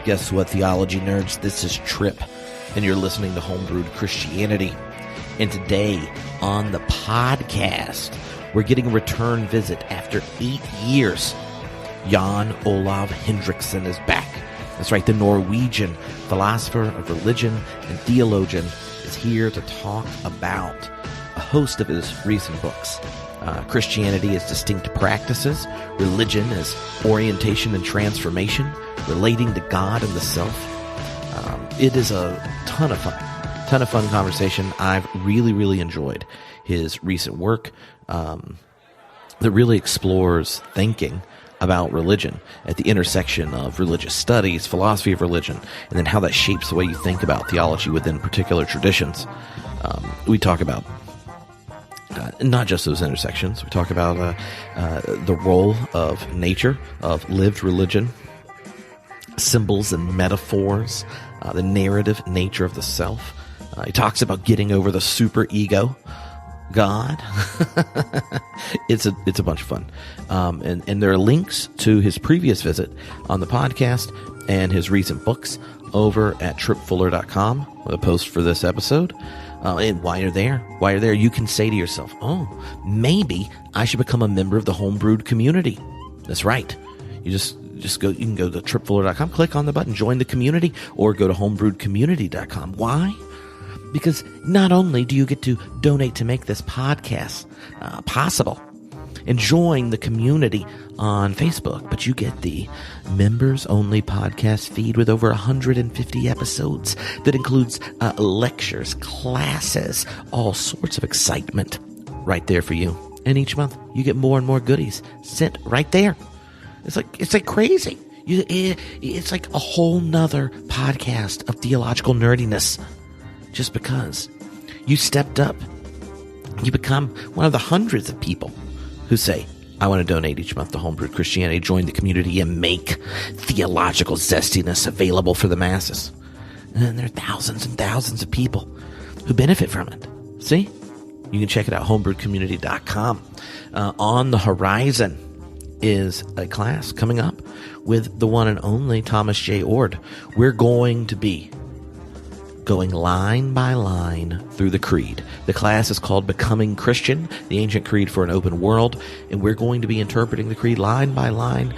Guess what, theology nerds? This is Trip, and you're listening to Homebrewed Christianity. And today on the podcast, we're getting a return visit after 8 years. Jan-Olav Henriksen is back. That's right, the Norwegian philosopher of religion and theologian is here to talk about a host of his recent books. Christianity as distinct practices, religion as orientation and transformation, relating to God and the self. It is a ton of fun conversation. I've really enjoyed his recent work that really explores thinking about religion at the intersection of religious studies, philosophy of religion, and then how that shapes the way you think about theology within particular traditions. We talk about not just those intersections. We talk about the role of nature, of lived religion, symbols and metaphors, the narrative nature of the self. He talks about getting over the super ego, God. It's a bunch of fun. And there are links to his previous visit on the podcast and his recent books over at tripfuller.com with a post for this episode. And while you're there, you can say to yourself, oh, maybe I should become a member of the Homebrewed community. That's right. You you can go to tripfuller.com, click on the button, join the community, or go to homebrewedcommunity.com. Why? Because not only do you get to donate to make this podcast possible and join the community on Facebook, but you get the members-only podcast feed with over 150 episodes that includes lectures, classes, all sorts of excitement right there for you. And each month, you get more and more goodies sent right there. It's like crazy. It's like a whole nother podcast of theological nerdiness. Just because you stepped up, you become one of the hundreds of people who say, I want to donate each month to Homebrewed Christianity, join the community, and make theological zestiness available for the masses. And there are thousands and thousands of people who benefit from it. See? You can check it out, homebrewedcommunity.com. On the horizon is a class coming up with the one and only Thomas J. Ord. We're going to be going line by line through the creed. The class is called Becoming Christian, the Ancient Creed for an Open World, and we're going to be interpreting the creed line by line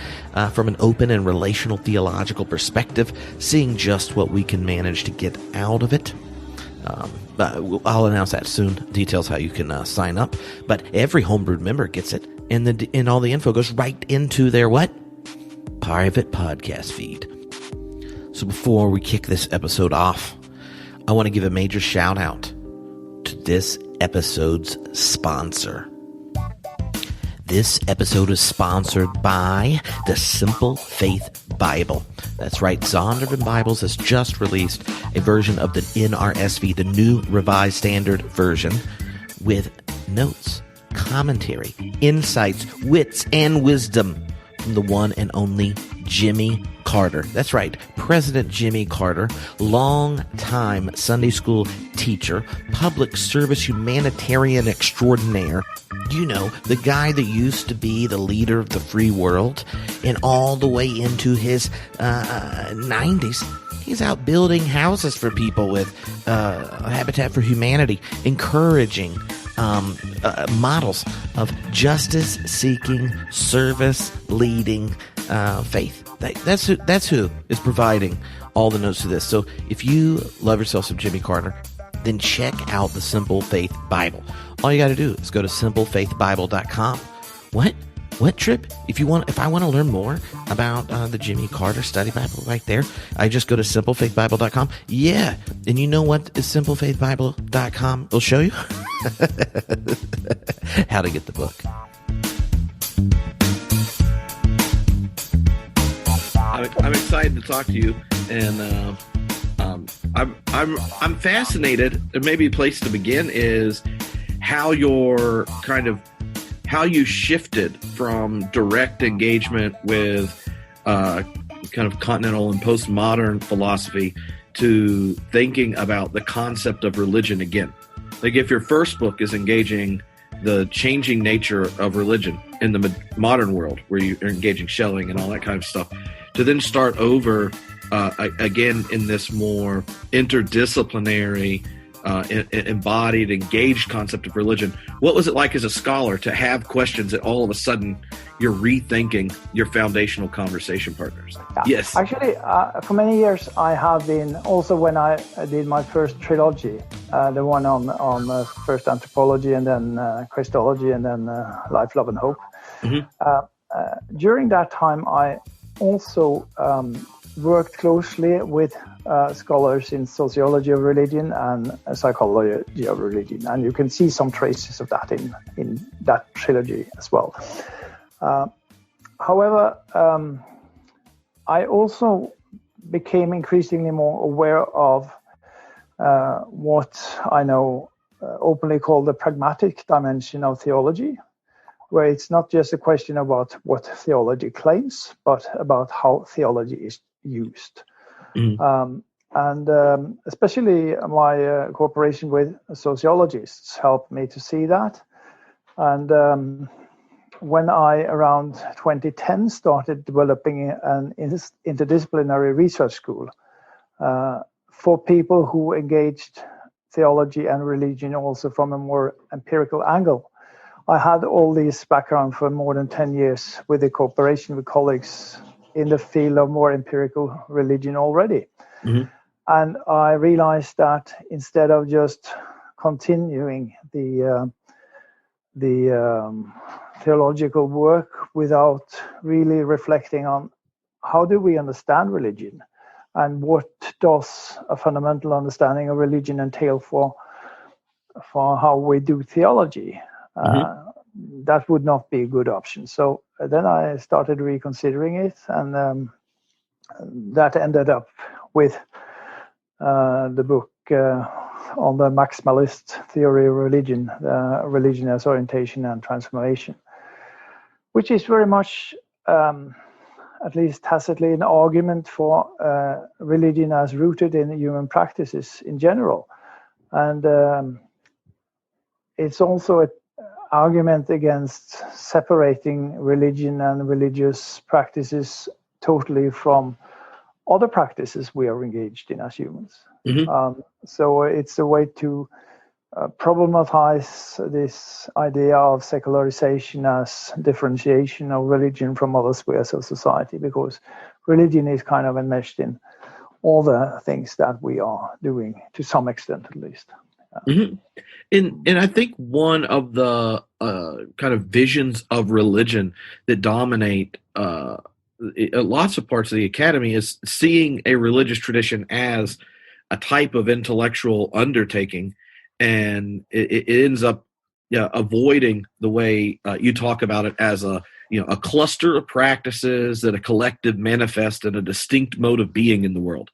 from an open and relational theological perspective, seeing just what we can manage to get out of it. I'll announce that soon, details how you can sign up, but every Homebrewed member gets it, and all the info goes right into their what? Private podcast feed. So before we kick this episode off, I want to give a major shout out to this episode's sponsor. This episode is sponsored by the Simple Faith Bible. That's right, Zondervan Bibles has just released a version of the NRSV, the New Revised Standard Version, with notes, commentary, insights, wits, and wisdom from the one and only Jimmy Carter. That's right, President Jimmy Carter, long-time Sunday school teacher, public service humanitarian extraordinaire. You know, the guy that used to be the leader of the free world, and all the way into his 90s, he's out building houses for people with Habitat for Humanity, encouraging models of justice-seeking, service-leading faith. That's who is providing all the notes to this. So if you love yourself some Jimmy Carter, then check out the Simple Faith Bible. All you got to do is go to simplefaithbible.com. What Trip? If I want to learn more about the Jimmy Carter Study Bible right there, I just go to simplefaithbible.com. Yeah, and you know what is simplefaithbible.com will show you? How to get the book. I'm excited to talk to you, and I'm fascinated. Maybe a place to begin is how you shifted from direct engagement with kind of continental and postmodern philosophy to thinking about the concept of religion again. Like if your first book is engaging the changing nature of religion in the modern world, where you're engaging Schelling and all that kind of stuff, to then start over again, in this more interdisciplinary, embodied, engaged concept of religion. What was it like as a scholar to have questions that all of a sudden you're rethinking your foundational conversation partners? Yeah. Yes. Actually, for many years, I have been, also when I did my first trilogy, the one on first anthropology and then Christology and then life, love and hope. Mm-hmm. During that time, I also worked closely with scholars in sociology of religion and psychology of religion. And you can see some traces of that in that trilogy as well. However, I also became increasingly more aware of what I know openly called the pragmatic dimension of theology, where it's not just a question about what theology claims, but about how theology is used. Mm. And especially my cooperation with sociologists helped me to see that. And when I, around 2010, started developing an interdisciplinary research school for people who engaged theology and religion also from a more empirical angle, I had all this background for more than 10 years with the cooperation with colleagues in the field of more empirical religion already. Mm-hmm. And I realized that instead of just continuing the theological work without really reflecting on how do we understand religion and what does a fundamental understanding of religion entail for how we do theology, that would not be a good option. So then I started reconsidering it, and that ended up with the book on the Maximalist Theory Relating God, Religion as Orientation and Transformation, which is very much, at least tacitly, an argument for religion as rooted in human practices in general. And it's also an argument against separating religion and religious practices totally from other practices we are engaged in as humans. Mm-hmm. So it's a way to problematize this idea of secularization as differentiation of religion from other spheres of society, because religion is kind of enmeshed in all the things that we are doing, to some extent at least. Mm-hmm. And I think one of the kind of visions of religion that dominate lots of parts of the academy is seeing a religious tradition as a type of intellectual undertaking, and it ends up avoiding the way you talk about it as a cluster of practices that a collective manifest and a distinct mode of being in the world.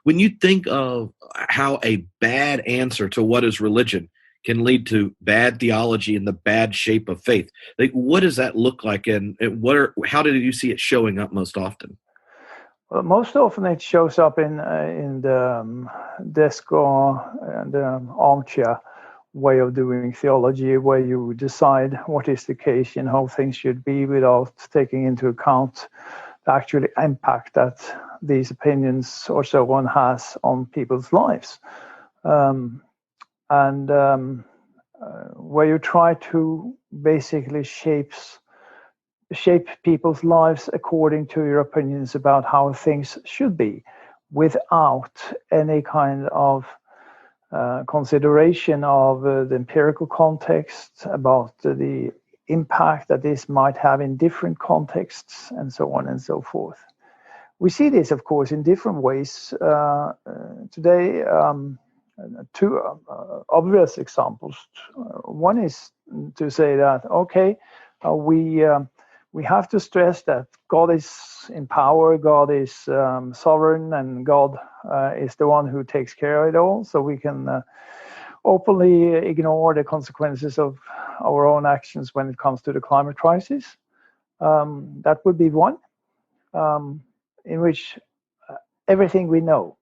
When you think of how a bad answer to what is religion can lead to bad theology and the bad shape of faith, like, what does that look like, and how did you see it showing up most often? Well, most often it shows up in the desk or the armchair way of doing theology, where you decide what is the case and how things should be without taking into account the actual impact that these opinions or so on has on people's lives. Where you try to basically shape people's lives according to your opinions about how things should be, without any kind of consideration of the empirical context, about the impact that this might have in different contexts, and so on and so forth. We see this, of course, in different ways. Today, two obvious examples. One is to say that, okay, we have to stress that God is in power, God is sovereign, and God is the one who takes care of it all. So we can openly ignore the consequences of our own actions when it comes to the climate crisis. That would be one, in which everything we know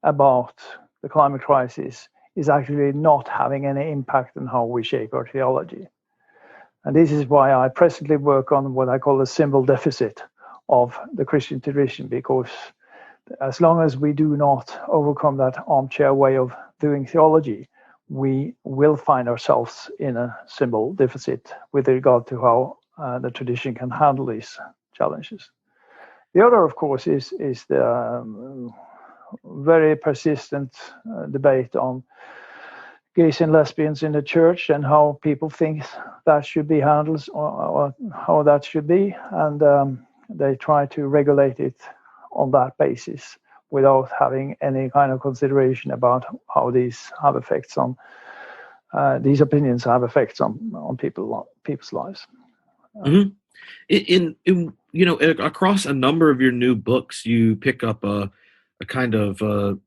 about the climate crisis is actually not having any impact on how we shape our theology. And this is why I presently work on what I call the symbol deficit of the Christian tradition, because as long as we do not overcome that armchair way of doing theology, we will find ourselves in a symbol deficit with regard to how the tradition can handle these challenges. The other, of course, is the very persistent debate on gays and lesbians in the church and how people think that should be handled or how that should be. And they try to regulate it on that basis without having any kind of consideration about how these have effects on these opinions have effects on people's lives. Mm-hmm. In across a number of your new books, you pick up a kind of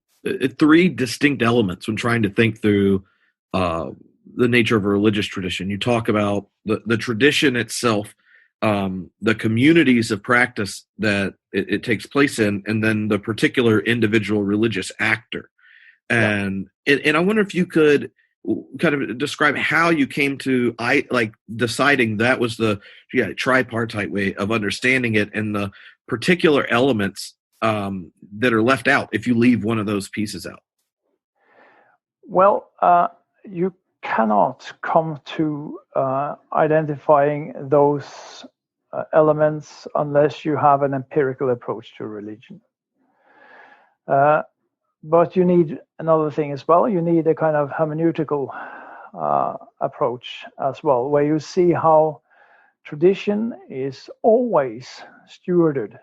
three distinct elements when trying to think through the nature of a religious tradition. You talk about the tradition itself, the communities of practice that it takes place in, and then the particular individual religious actor. And I wonder if you could kind of describe how you came to deciding that was the tripartite way of understanding it, and the particular elements that are left out if you leave one of those pieces out. Well, you cannot come to identifying those elements unless you have an empirical approach to religion. But you need another thing as well. You need a kind of hermeneutical approach as well, where you see how tradition is always stewarded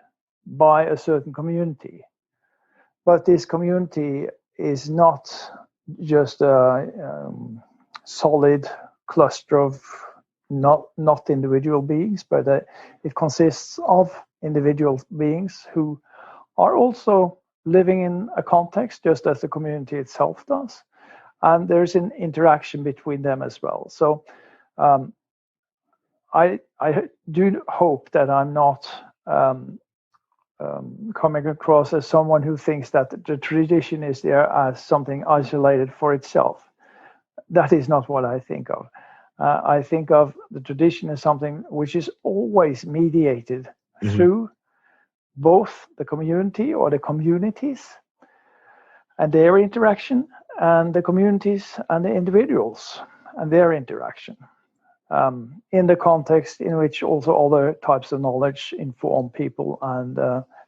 by a certain community. But this community is not just a solid cluster of not individual beings, but it consists of individual beings who are also living in a context just as the community itself does. And there's an interaction between them as well. So I do hope that I'm not coming across as someone who thinks that the tradition is there as something isolated for itself. That is not what I think of. I think of the tradition as something which is always mediated through both the community or the communities and their interaction, and the communities and the individuals and their interaction, in the context in which also other types of knowledge inform people and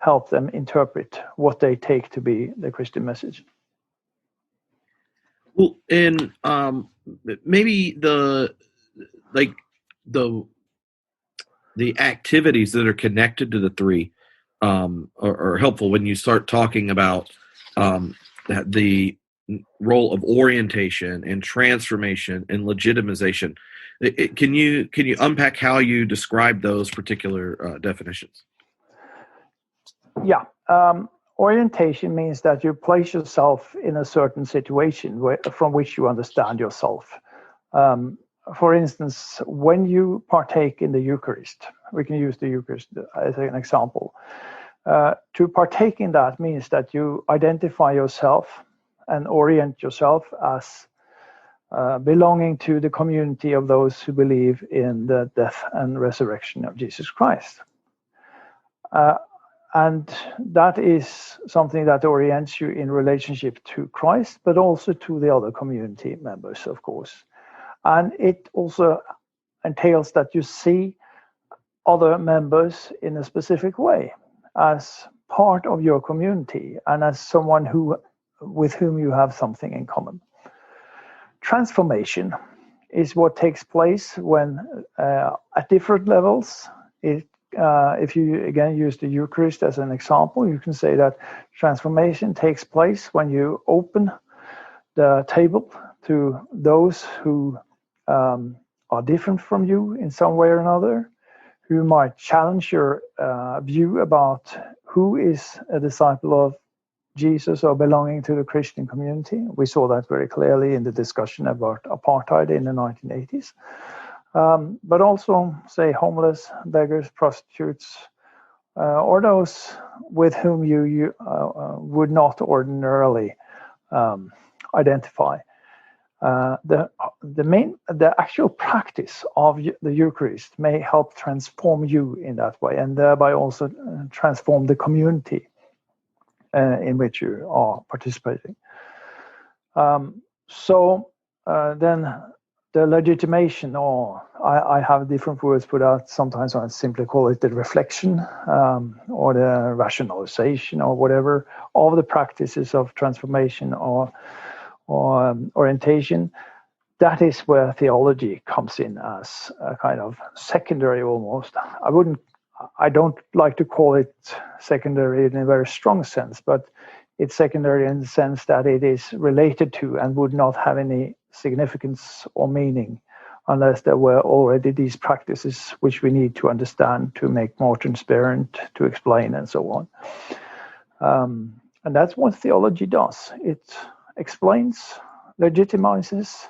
help them interpret what they take to be the Christian message. Well, and maybe the activities that are connected to the three are helpful when you start talking about the role of orientation and transformation and legitimization. Can you unpack how you describe those particular definitions? Yeah. Orientation means that you place yourself in a certain situation from which you understand yourself. For instance, when you partake in the Eucharist, we can use the Eucharist as an example. To partake in that means that you identify yourself and orient yourself as belonging to the community of those who believe in the death and resurrection of Jesus Christ. And that is something that orients you in relationship to Christ, but also to the other community members, of course. And it also entails that you see other members in a specific way as part of your community and as someone with whom you have something in common. Transformation is what takes place when at different levels. If you again use the Eucharist as an example, you can say that transformation takes place when you open the table to those who are different from you in some way or another, who might challenge your view about who is a disciple of Jesus or belonging to the Christian community. We saw that very clearly in the discussion about apartheid in the 1980s. But also, say, homeless, beggars, prostitutes, or those with whom you would not ordinarily identify. The actual practice of the Eucharist may help transform you in that way, and thereby also transform the community. in which you are participating. Then the legitimation, or I have different words for that. Sometimes I simply call it the reflection or the rationalization or whatever of the practices of transformation or orientation. That is where theology comes in as a kind of secondary almost. I don't like to call it secondary in a very strong sense, but it's secondary in the sense that it is related to and would not have any significance or meaning unless there were already these practices which we need to understand to make more transparent, to explain, and so on. And that's what theology does. It explains, legitimizes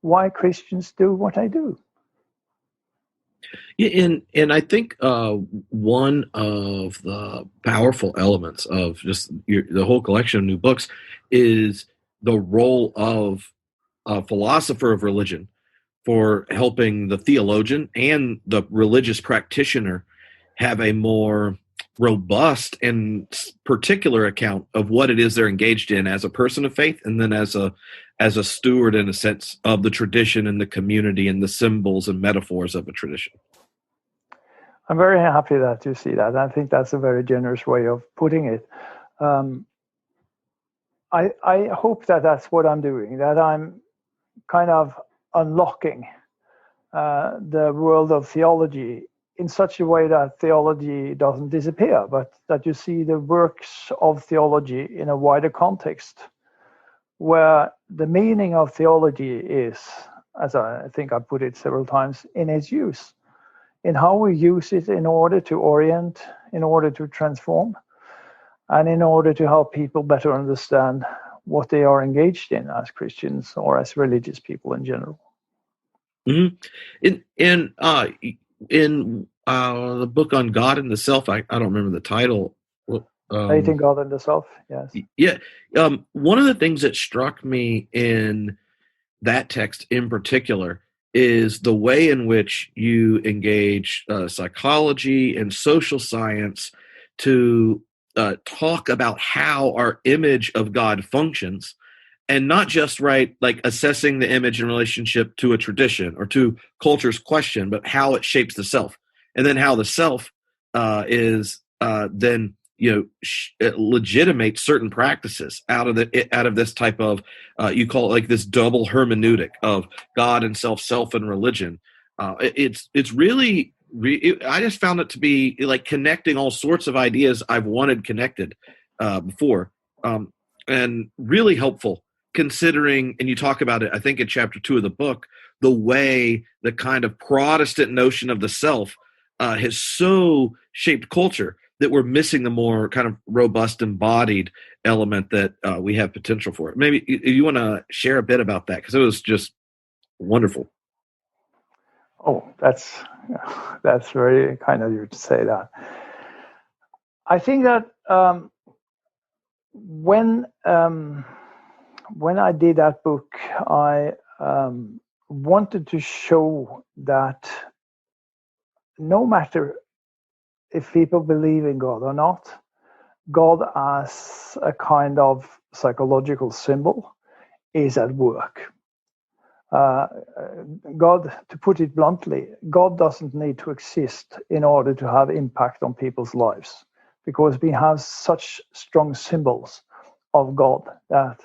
why Christians do what they do. Yeah, and I think one of the powerful elements of just the whole collection of new books is the role of a philosopher of religion for helping the theologian and the religious practitioner have a more robust and particular account of what it is they're engaged in as a person of faith, and then as a steward, in a sense, of the tradition and the community and the symbols and metaphors of a tradition. I'm very happy that you see that. I think that's a very generous way of putting it. I hope that that's what I'm doing, that I'm kind of unlocking the world of theology in such a way that theology doesn't disappear, but that you see the works of theology in a wider context, where the meaning of theology is, as I think I put it several times, in its use, in how we use it in order to orient, in order to transform, and in order to help people better understand what they are engaged in as Christians or as religious people in general. Mm-hmm. In the book on God and the Self, I don't remember the title. Hating God and the Self, yes. Yeah. One of the things that struck me in that text in particular is the way in which you engage psychology and social science to talk about how our image of God functions, and not just like assessing the image in relationship to a tradition or to culture's question, but how it shapes the self, and then how the self is then legitimate certain practices out of this type of you call it like this double hermeneutic of God and self and religion. It's really I just found it to be like connecting all sorts of ideas I've wanted connected before, and really helpful, considering, and you talk about it, I think in chapter 2 of the book, the way the kind of Protestant notion of the self has so shaped culture that we're missing the more kind of robust embodied element that we have potential for. Maybe you want to share a bit about that, because it was just wonderful. Oh, that's very kind of you to say that. I think that when I did that book, I wanted to show that no matter if people believe in God or not, God as a kind of psychological symbol is at work. God, to put it bluntly, God doesn't need to exist in order to have impact on people's lives, because we have such strong symbols of God that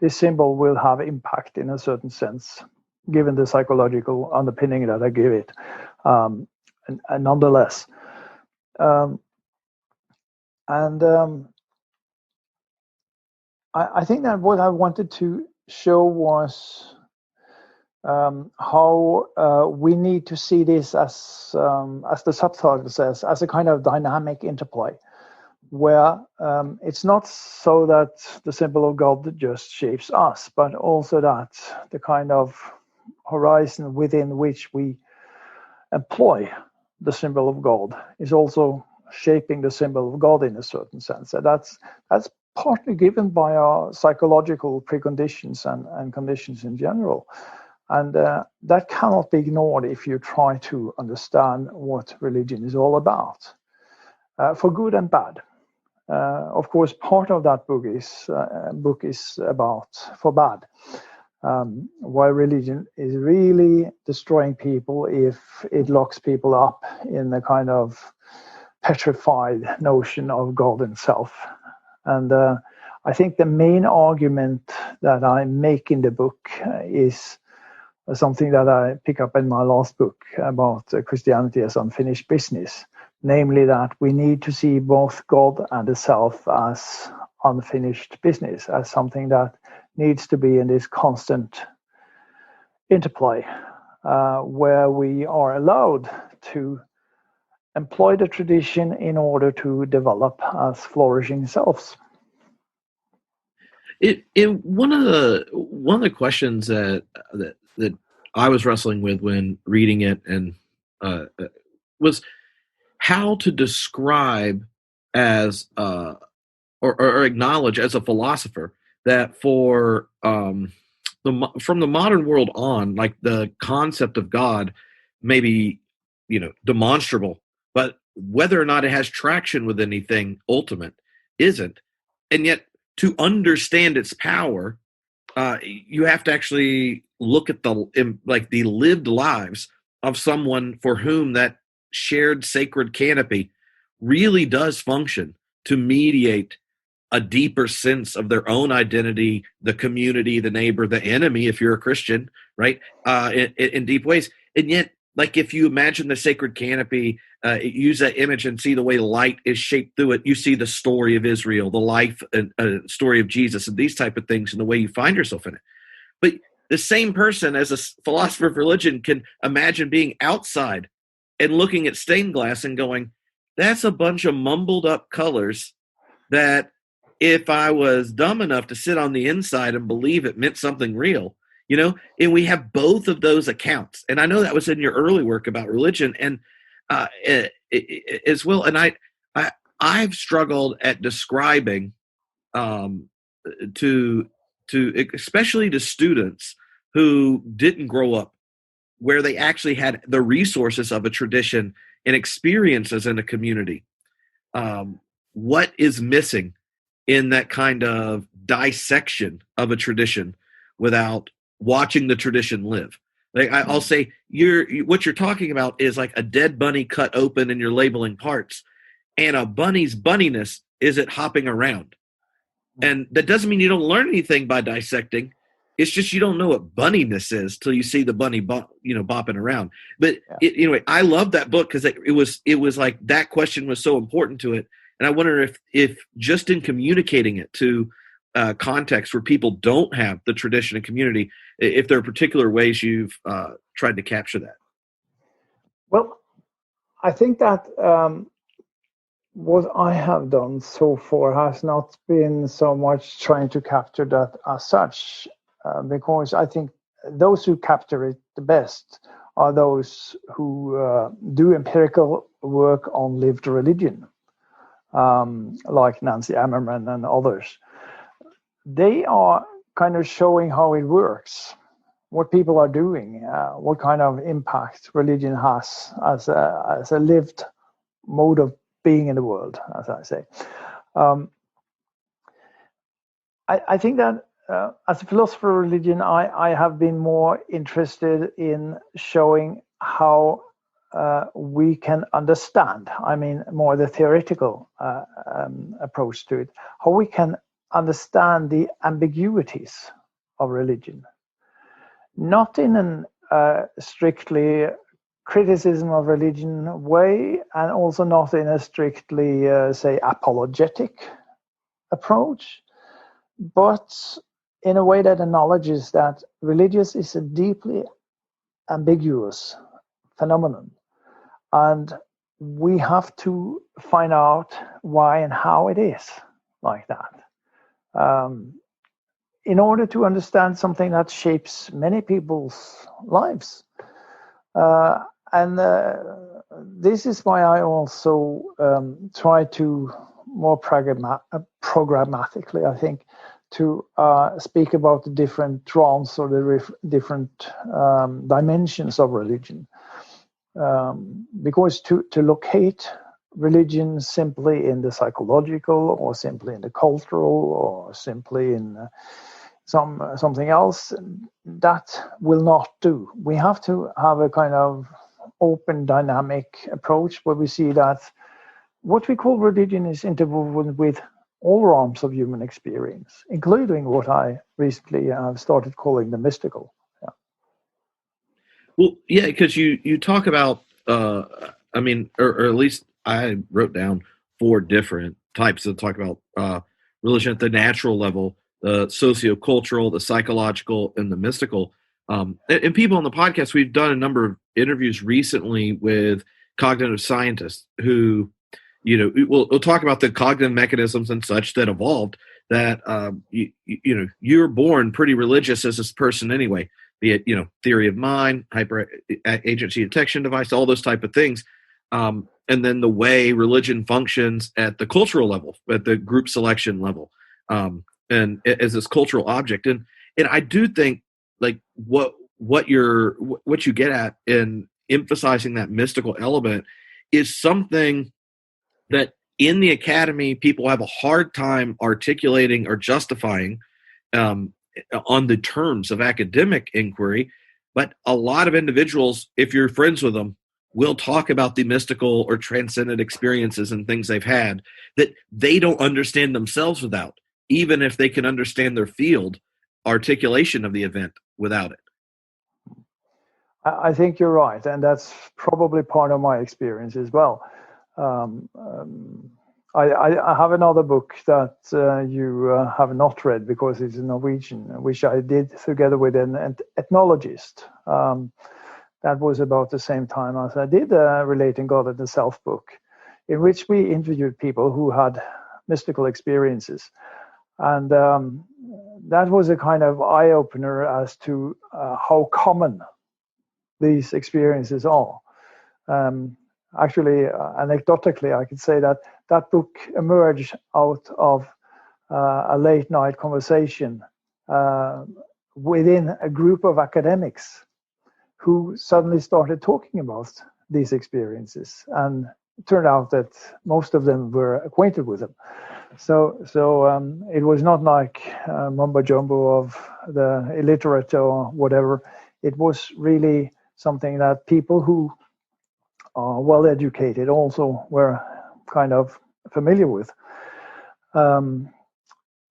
this symbol will have impact in a certain sense, given the psychological underpinning that I give it. And nonetheless, I think that what I wanted to show was how we need to see this as the subtitle says, as a kind of dynamic interplay, where it's not so that the symbol of God just shapes us, but also that the kind of horizon within which we employ the symbol of God is also shaping the symbol of God in a certain sense. And that's partly given by our psychological preconditions and conditions in general. And that cannot be ignored if you try to understand what religion is all about, for good and bad. Of course, part of that book is about for bad. Why religion is really destroying people if it locks people up in the kind of petrified notion of God himself. And I think the main argument that I make in the book is something that I pick up in my last book about Christianity as unfinished business, namely that we need to see both God and the self as unfinished business, as something that needs to be in this constant interplay, where we are allowed to employ the tradition in order to develop as flourishing selves. One of the questions that I was wrestling with when reading it and was how to describe as or acknowledge as a philosopher that for from the modern world on, like the concept of God may be, demonstrable, but whether or not it has traction with anything ultimate isn't. And yet to understand its power, you have to actually look at the lived lives of someone for whom that shared sacred canopy really does function to mediate a deeper sense of their own identity, the community, the neighbor, the enemy, if you're a Christian, right? In deep ways. And yet, like if you imagine the sacred canopy, use that image and see the way light is shaped through it, you see the story of Israel, the life and story of Jesus, and these type of things, and the way you find yourself in it. But the same person, as a philosopher of religion, can imagine being outside and looking at stained glass and going, that's a bunch of mumbled up colors that if I was dumb enough to sit on the inside and believe it meant something real, and we have both of those accounts. And I know that was in your early work about religion and as well. And I've struggled at describing to especially to students who didn't grow up where they actually had the resources of a tradition and experiences in a community. What is missing in that kind of dissection of a tradition without watching the tradition live? Like I'll say, what you're talking about is like a dead bunny cut open and you're labeling parts, and a bunny's bunniness is it hopping around. And that doesn't mean you don't learn anything by dissecting. It's just you don't know what bunniness is till you see the bunny, bopping around. But anyway, I love that book because it was like that question was so important to it. And I wonder if just in communicating it to context where people don't have the tradition and community, if there are particular ways you've tried to capture that. Well, I think that what I have done so far has not been so much trying to capture that as such, because I think those who capture it the best are those who do empirical work on lived religion, like Nancy Ammerman and others. They are kind of showing how it works, what people are doing, what kind of impact religion has as a lived mode of being in the world, as I say. I think that as a philosopher of religion, I have been more interested in showing how we can understand, more the theoretical approach to it, how we can understand the ambiguities of religion, not in an strictly criticism of religion way, and also not in a strictly, say, apologetic approach, but in a way that acknowledges that religious is a deeply ambiguous phenomenon. And we have to find out why and how it is like that. In order to understand something that shapes many people's lives. And this is why I also try to more programmatically, I think, to speak about the different trends or the different dimensions of religion. Because to locate religion simply in the psychological, or simply in the cultural, or simply in something else. That will not do. We have to have a kind of open, dynamic approach where we see that what we call religion is interwoven with all realms of human experience, including what I recently have started calling the mystical. Yeah. Well, yeah, because you talk about, I mean, or at least I wrote down 4 different types that talk about religion at the natural level, the sociocultural, the psychological, and the mystical. And people on the podcast, we've done a number of interviews recently with cognitive scientists who, we'll talk about the cognitive mechanisms and such that evolved. That you're born pretty religious as this person anyway. Be it theory of mind, hyper agency detection device, all those type of things, and then the way religion functions at the cultural level, at the group selection level, and as this cultural object. And I do think like what you get at in emphasizing that mystical element is something that in the academy people have a hard time articulating or justifying on the terms of academic inquiry. But a lot of individuals, if you're friends with them, will talk about the mystical or transcendent experiences and things they've had that they don't understand themselves without, even if they can understand their field articulation of the event without it. I think you're right, and that's probably part of my experience as well. I have another book that you have not read because it's in Norwegian, which I did together with an ethnologist. That was about the same time as I did Relating God and the Self book, in which we interviewed people who had mystical experiences. And that was a kind of eye-opener as to how common these experiences are. Actually, anecdotically, I could say that book emerged out of a late night conversation within a group of academics who suddenly started talking about these experiences, and it turned out that most of them were acquainted with them. So it was not like mumbo jumbo of the illiterate or whatever. It was really something that people who are well educated also were kind of familiar with. And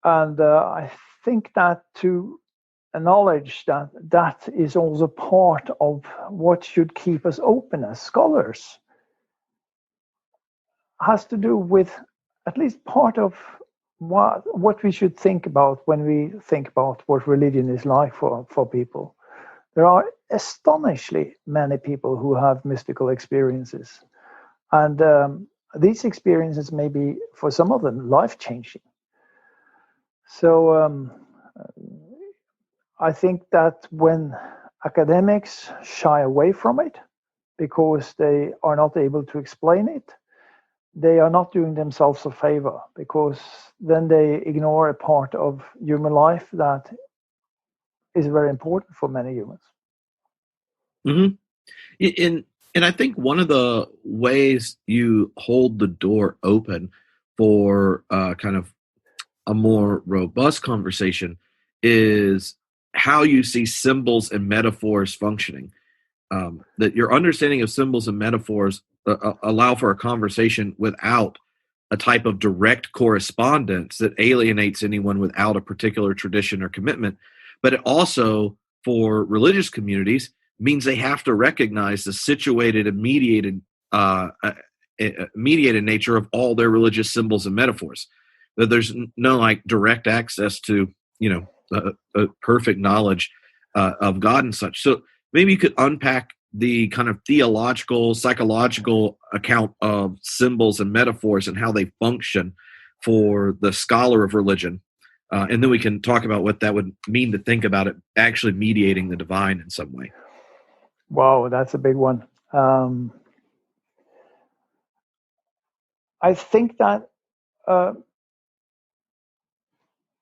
I think that to acknowledge that is also part of what should keep us open as scholars has to do with at least part of what we should think about when we think about what religion is like for people. There are astonishingly many people who have mystical experiences. And these experiences may be, for some of them, life-changing. So I think that when academics shy away from it because they are not able to explain it, they are not doing themselves a favor, because then they ignore a part of human life that is very important for many humans. Mm-hmm. And I think one of the ways you hold the door open for kind of a more robust conversation is how you see symbols and metaphors functioning. That your understanding of symbols and metaphors allow for a conversation without a type of direct correspondence that alienates anyone without a particular tradition or commitment. But it also, for religious communities, means they have to recognize the situated and mediated nature of all their religious symbols and metaphors. That there's no like direct access to a perfect knowledge of God and such. So maybe you could unpack the kind of theological, psychological account of symbols and metaphors and how they function for the scholar of religion. And then we can talk about what that would mean to think about it actually mediating the divine in some way. Wow, that's a big one. I think that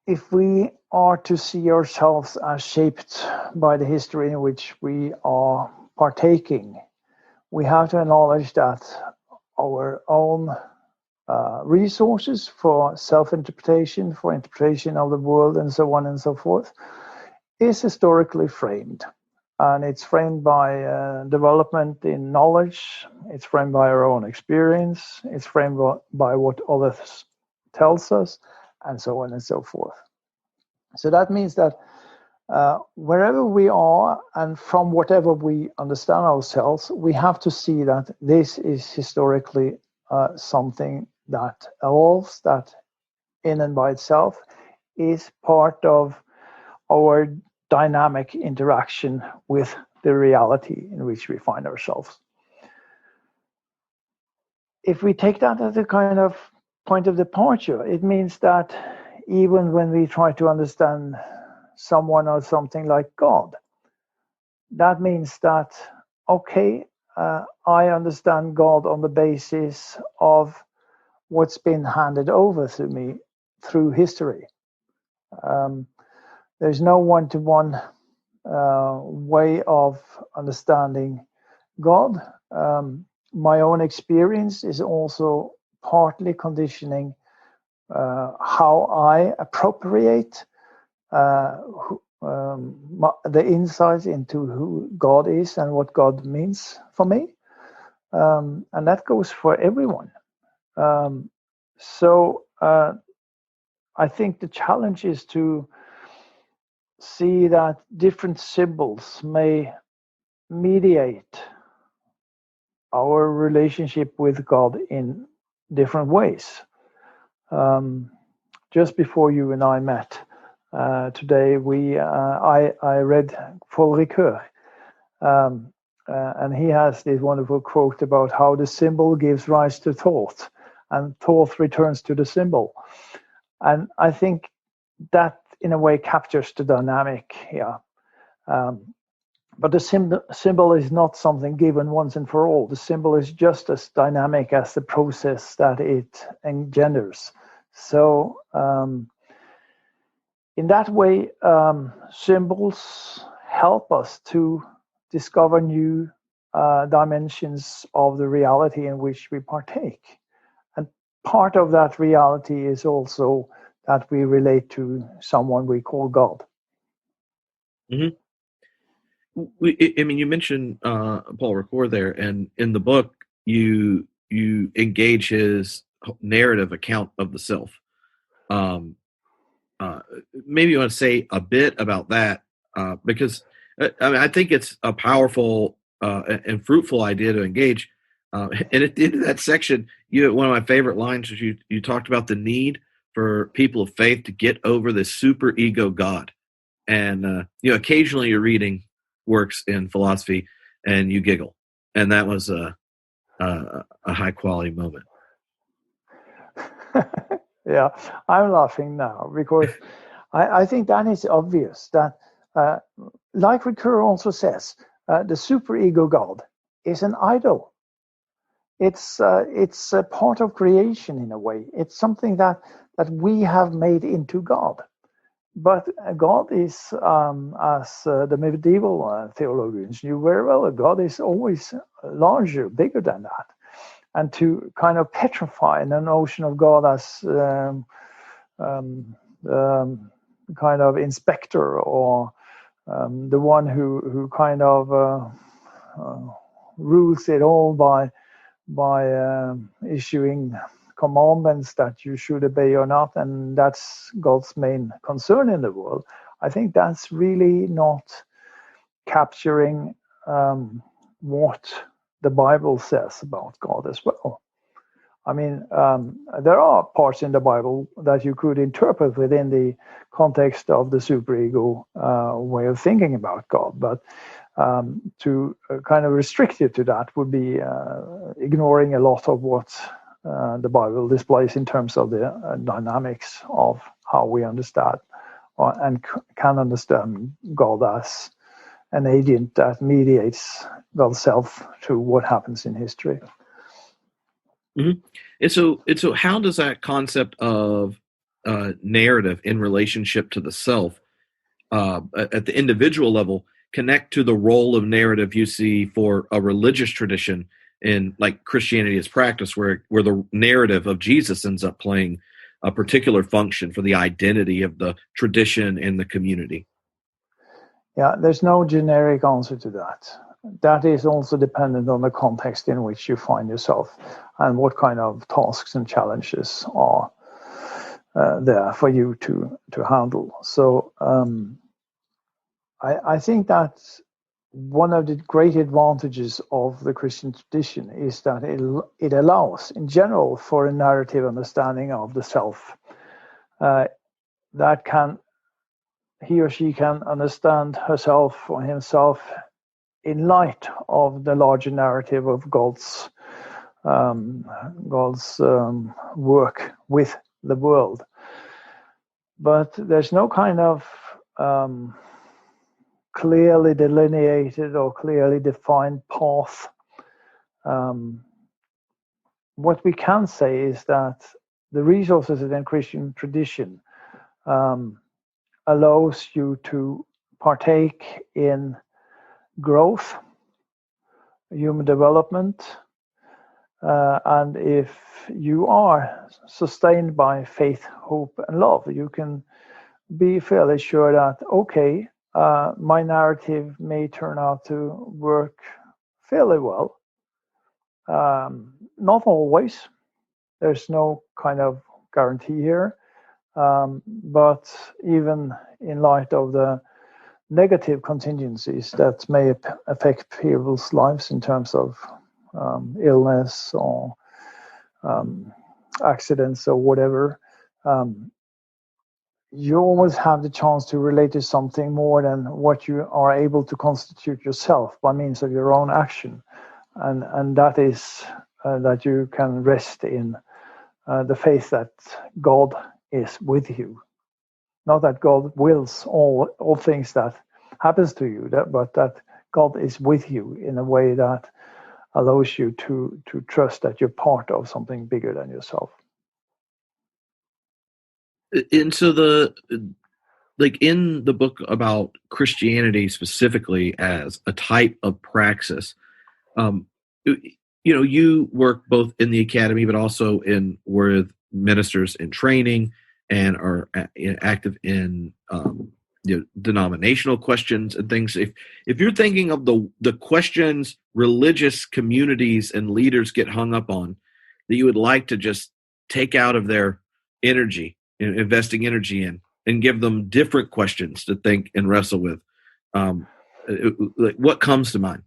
if we are to see ourselves as shaped by the history in which we are partaking, we have to acknowledge that our own resources for self-interpretation, for interpretation of the world, and so on and so forth, is historically framed. And it's framed by development in knowledge, it's framed by our own experience, it's framed by what others tells us, and so on and so forth. So that means that wherever we are and from whatever we understand ourselves, we have to see that this is historically something that evolves, that in and by itself is part of our dynamic interaction with the reality in which we find ourselves. If we take that as a kind of point of departure, it means that even when we try to understand someone or something like God, that means that, okay, I understand God on the basis of what's been handed over to me through history. There's no one-to-one way of understanding God. My own experience is also partly conditioning how I appropriate the insights into who God is and what God means for me. And that goes for everyone. So I think the challenge is to see that different symbols may mediate our relationship with God in different ways. Just before you and I met today, I read Paul Ricoeur, and he has this wonderful quote about how the symbol gives rise to thought, and thought returns to the symbol. And I think that, in a way, captures the dynamic here. But the symbol is not something given once and for all. The symbol is just as dynamic as the process that it engenders. So in that way, symbols help us to discover new dimensions of the reality in which we partake. And part of that reality is also that we relate to someone we call God. Mm-hmm. You mentioned Paul Ricoeur there, and in the book, you engage his narrative account of the self. Maybe you want to say a bit about that, because I think it's a powerful and fruitful idea to engage. And at the end of that section, one of my favorite lines was you talked about the need for people of faith to get over this super ego God. And occasionally you're reading works in philosophy and you giggle, and that was a high quality moment. Yeah, I'm laughing now because I think that is obvious that, like Ricoeur also says, the superego God is an idol. It's a part of creation in a way. It's something that we have made into God. But God is, as the medieval theologians knew very well, God is always larger, bigger than that. And to kind of petrify the notion of God as kind of inspector or the one who kind of rules it all by issuing commandments that you should obey or not, and that's God's main concern in the world. I think that's really not capturing what the Bible says about God as well. I mean, there are parts in the Bible that you could interpret within the context of the superego way of thinking about God, but to kind of restrict it to that would be ignoring a lot of what the Bible displays in terms of the dynamics of how we understand and can understand God as an agent that mediates God's self to what happens in history. Mm-hmm. And so how does that concept of narrative in relationship to the self at the individual level connect to the role of narrative you see for a religious tradition in like Christianity as practice, where the narrative of Jesus ends up playing a particular function for the identity of the tradition and the community? Yeah, there's no generic answer to that. That is also dependent on the context in which you find yourself and what kind of tasks and challenges are there for you to handle. So I think that one of the great advantages of the Christian tradition is that it allows, in general, for a narrative understanding of the self that he or she can understand herself or himself in light of the larger narrative of God's work with the world. But there's no kind of clearly delineated or clearly defined path. What we can say is that the resources in Christian tradition allows you to partake in growth, human development, and if you are sustained by faith, hope, and love, you can be fairly sure that, okay, my narrative may turn out to work fairly well. Not always. There's no kind of guarantee here. But even in light of the negative contingencies that may affect people's lives in terms of illness or accidents or whatever, you always have the chance to relate to something more than what you are able to constitute yourself by means of your own action. And that is that you can rest in the faith that God is with you. Not that God wills all things that happens to you, but that God is with you in a way that allows you to trust that you're part of something bigger than yourself. And so in the book about Christianity specifically as a type of praxis, you work both in the academy, but also with ministers in training and are active in denominational questions and things. If you're thinking of the questions religious communities and leaders get hung up on that you would like to just take out of their energy, investing energy in, and give them different questions to think and wrestle with, what comes to mind?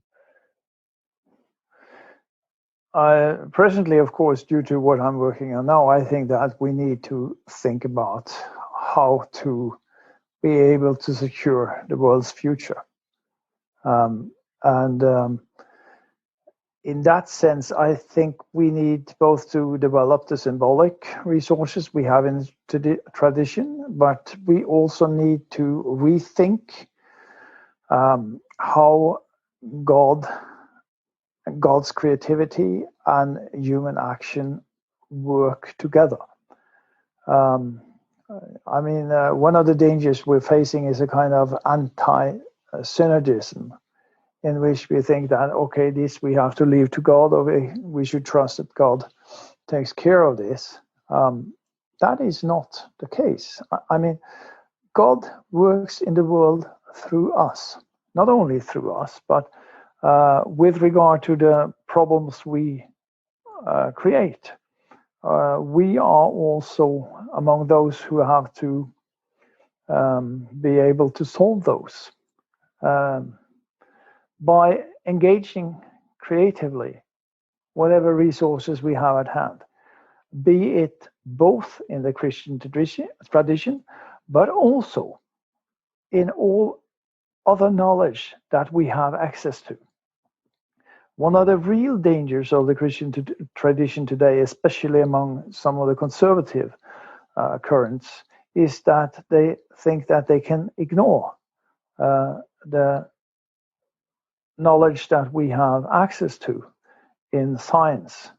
Presently, of course, due to what I'm working on now, I think that we need to think about how to be able to secure the world's future. In that sense, I think we need both to develop the symbolic resources we have in tradition, but we also need to rethink how God's creativity and human action work together. One of the dangers we're facing is a kind of anti-synergism, in which we think that, okay, this we have to leave to God, or we should trust that God takes care of this. That is not the case. God works in the world through us, not only through us, but with regard to the problems we create. We are also among those who have to be able to solve those. By engaging creatively whatever resources we have at hand, be it both in the Christian tradition, but also in all other knowledge that we have access to. One of the real dangers of the Christian tradition today, especially among some of the conservative currents, is that they think that they can ignore the knowledge that we have access to in science,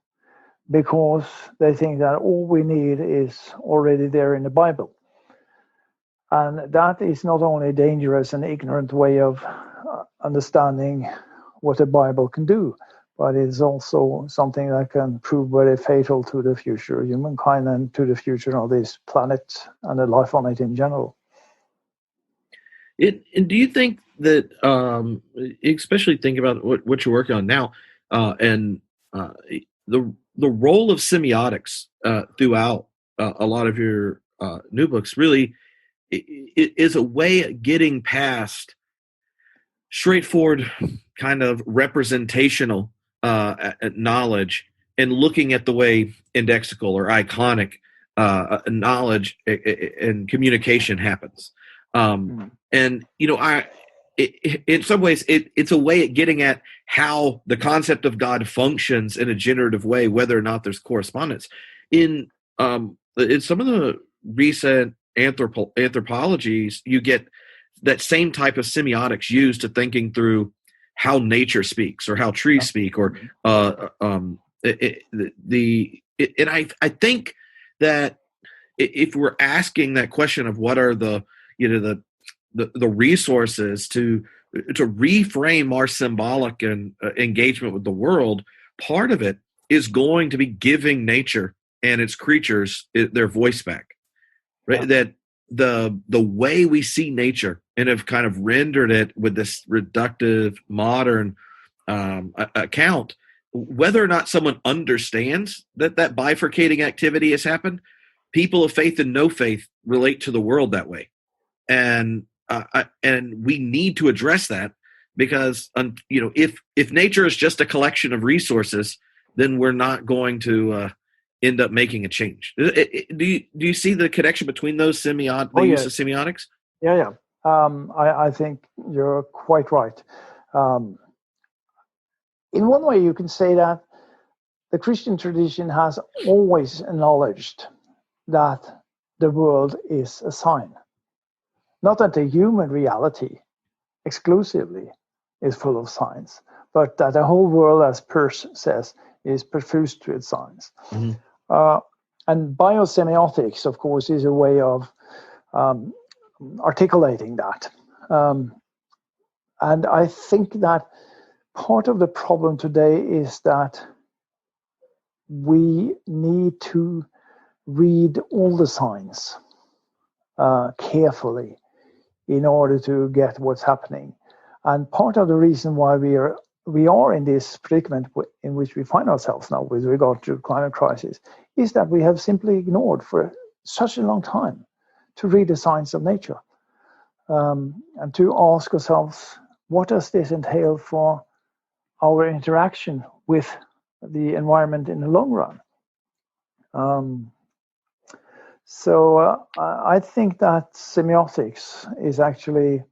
because they think that all we need is already there in the Bible. And that is not only a dangerous and ignorant way of understanding what the Bible can do, but it's also something that can prove very fatal to the future of humankind and to the future of this planet and the life on it in general. And do you think that, especially think about what you're working on now, and the role of semiotics throughout a lot of your new books really is a way of getting past straightforward kind of representational knowledge and looking at the way indexical or iconic knowledge and communication happens. And, in some ways, it's a way at getting at how the concept of God functions in a generative way, whether or not there's correspondence. In some of the recent anthropologies, you get that same type of semiotics used to thinking through how nature speaks or how trees speak, or and I think that if we're asking that question of what are the resources to reframe our symbolic and engagement with the world, part of it is going to be giving nature and its creatures their voice back, right? Yeah. That the way we see nature and have kind of rendered it with this reductive modern account, whether or not someone understands that bifurcating activity has happened, people of faith and no faith relate to the world that way. And we need to address that, because if nature is just a collection of resources, then we're not going to end up making a change. Do you see the connection between those use of semiotics? Yeah. I think you're quite right. In one way, you can say that the Christian tradition has always acknowledged that the world is a sign. Not that the human reality exclusively is full of signs, but that the whole world, as Peirce says, is perfused with signs. Mm-hmm. And biosemiotics, of course, is a way of articulating that. And I think that part of the problem today is that we need to read all the signs carefully in order to get what's happening. And part of the reason why we are in this predicament in which we find ourselves now with regard to climate crisis is that we have simply ignored for such a long time to read the signs of nature, and to ask ourselves, what does this entail for our interaction with the environment in the long run? So I think that semiotics is actually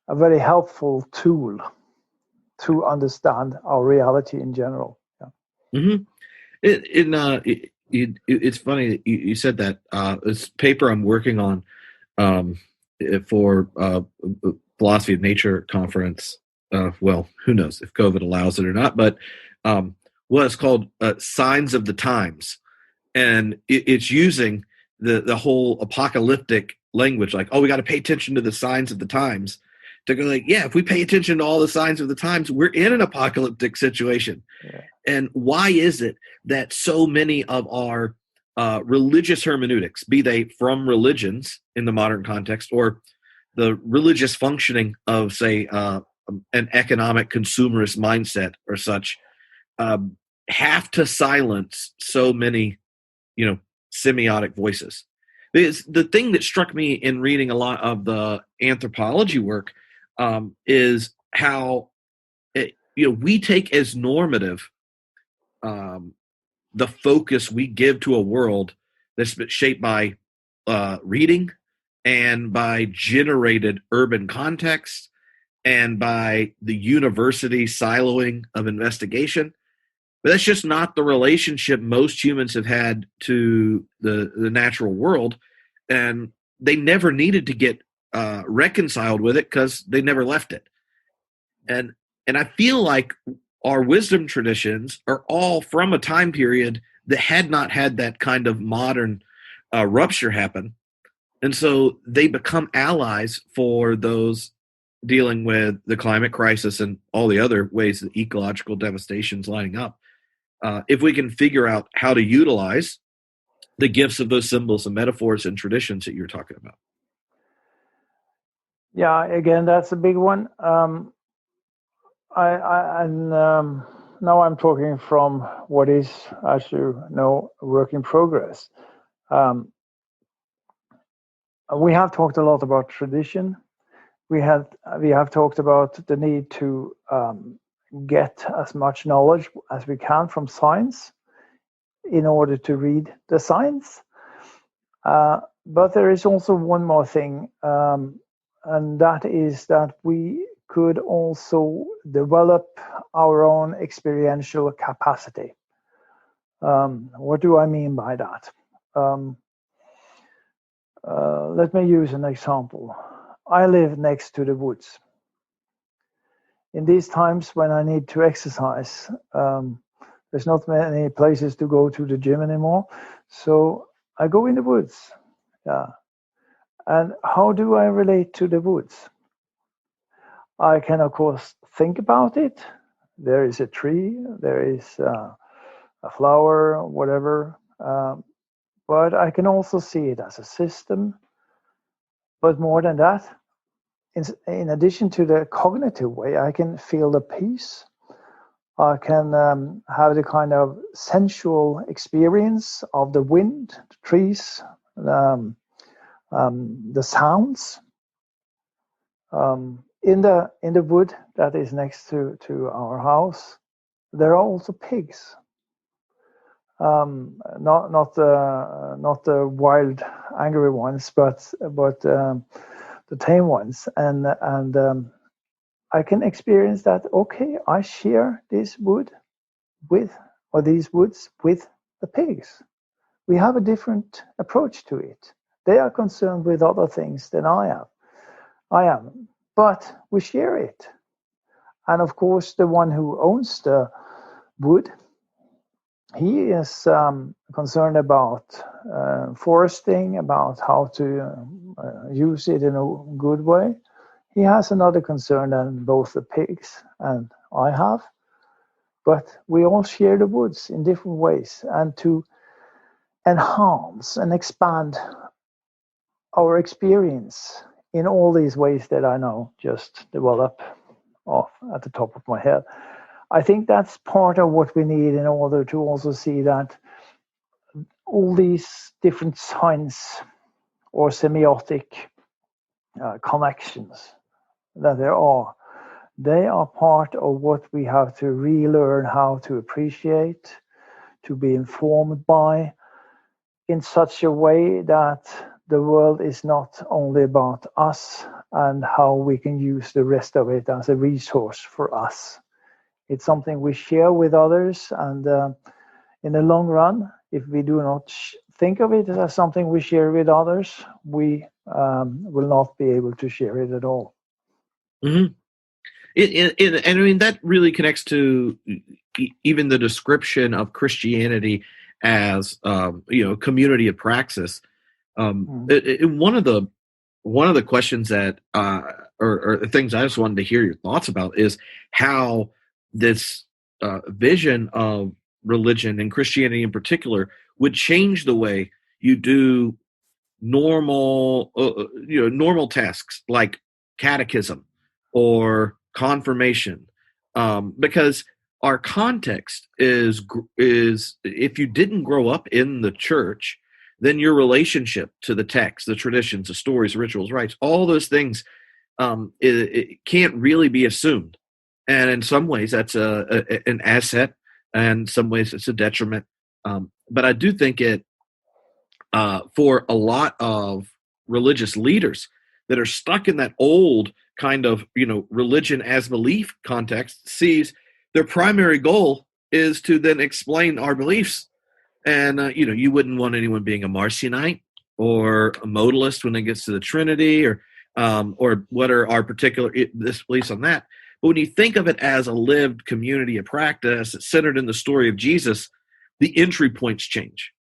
a very helpful tool to understand our reality in general. Yeah. Mm-hmm. It's funny that you said that. This paper I'm working on for Philosophy of Nature conference, well, who knows if COVID allows it or not, but it's called Signs of the Times. And it's using the whole apocalyptic language, like, we got to pay attention to the signs of the times, to go like, if we pay attention to all the signs of the times, we're in an apocalyptic situation. Yeah. And why is it that so many of our religious hermeneutics, be they from religions in the modern context or the religious functioning of, say, an economic consumerist mindset or such, have to silence so many, semiotic voices? Because the thing that struck me in reading a lot of the anthropology work is how we take as normative the focus we give to a world that's shaped by reading and by generated urban context and by the university siloing of investigation. But that's just not the relationship most humans have had to the natural world, and they never needed to get reconciled with it because they never left it. And I feel like our wisdom traditions are all from a time period that had not had that kind of modern rupture happen, and so they become allies for those dealing with the climate crisis and all the other ways that ecological devastation is lining up, if we can figure out how to utilize the gifts of those symbols and metaphors and traditions that you're talking about. Yeah, again, that's a big one. Now I'm talking from what is, as you know, a work in progress. We have talked a lot about tradition. We have talked about the need to get as much knowledge as we can from science in order to read the science. But there is also one more thing, and that is that we could also develop our own experiential capacity. What do I mean by that? Let me use an example. I live next to the woods. In these times when I need to exercise, there's not many places to go to the gym anymore, so I go in the woods. Yeah. And how do I relate to the woods? I can, of course, think about it. There is a tree, there is a flower, whatever. But I can also see it as a system. But more than that, in addition to the cognitive way, I can feel the peace. I can have the kind of sensual experience of the wind, the trees, the sounds. In the wood that is next to our house, there are also pigs. Not the wild, angry ones, but the tame ones, and I can experience that. Okay, I share this wood these woods with the pigs. We have a different approach to it. They are concerned with other things than I am, but we share it. And of course, the one who owns the wood, he is concerned about foresting, about how to use it in a good way. He has another concern than both the pigs and I have. But we all share the woods in different ways, and to enhance and expand our experience in all these ways that I now just develop off at the top of my head. I think that's part of what we need in order to also see that all these different science or semiotic connections that there are, they are part of what we have to relearn how to appreciate, to be informed by, in such a way that the world is not only about us and how we can use the rest of it as a resource for us. It's something we share with others, and in the long run, if we do not think of it as something we share with others, we will not be able to share it at all. Mm-hmm. And I mean, that really connects to even the description of Christianity as community of praxis. One of the questions that or things I just wanted to hear your thoughts about is how this vision of religion and Christianity in particular would change the way you do normal tasks like catechism or confirmation, because our context is if you didn't grow up in the church, then your relationship to the text, the traditions, the stories, rituals, rites, all those things, it can't really be assumed. And in some ways, that's an asset, and in some ways, it's a detriment. But I do think it, for a lot of religious leaders that are stuck in that old kind of, religion as belief context, sees their primary goal is to then explain our beliefs. And, you wouldn't want anyone being a Marcionite or a modalist when it gets to the Trinity, or what are our particular beliefs on that. But when you think of it as a lived community of practice centered in the story of Jesus, the entry points change.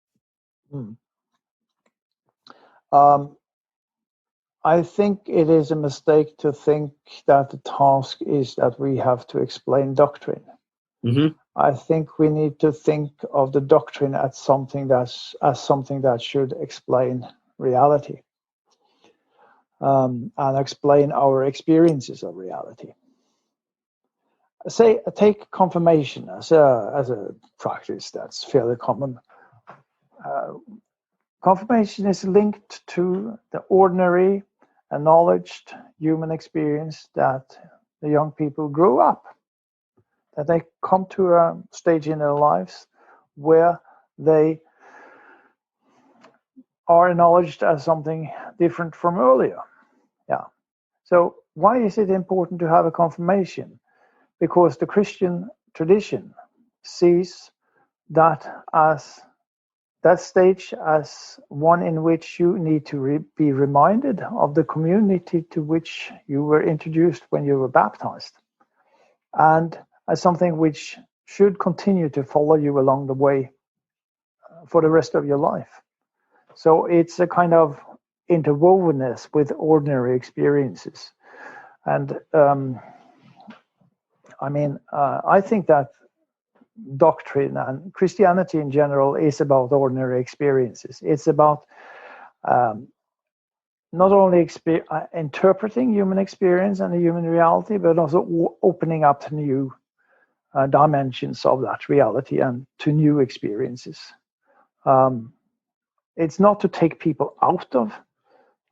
I think it is a mistake to think that the task is that we have to explain doctrine. Mm-hmm. I think we need to think of the doctrine as something that should explain reality, and explain our experiences of reality. Take confirmation as a practice that's fairly common. Confirmation is linked to the ordinary, acknowledged human experience that the young people grow up, that they come to a stage in their lives where they are acknowledged as something different from earlier. Yeah. So why is it important to have a confirmation? Because the Christian tradition sees that stage as one in which you need to be reminded of the community to which you were introduced when you were baptized, and as something which should continue to follow you along the way for the rest of your life. So it's a kind of interwovenness with ordinary experiences. And I think that doctrine and Christianity in general is about ordinary experiences. It's about not only interpreting human experience and the human reality, but also opening up to new dimensions of that reality and to new experiences. It's not to take people out of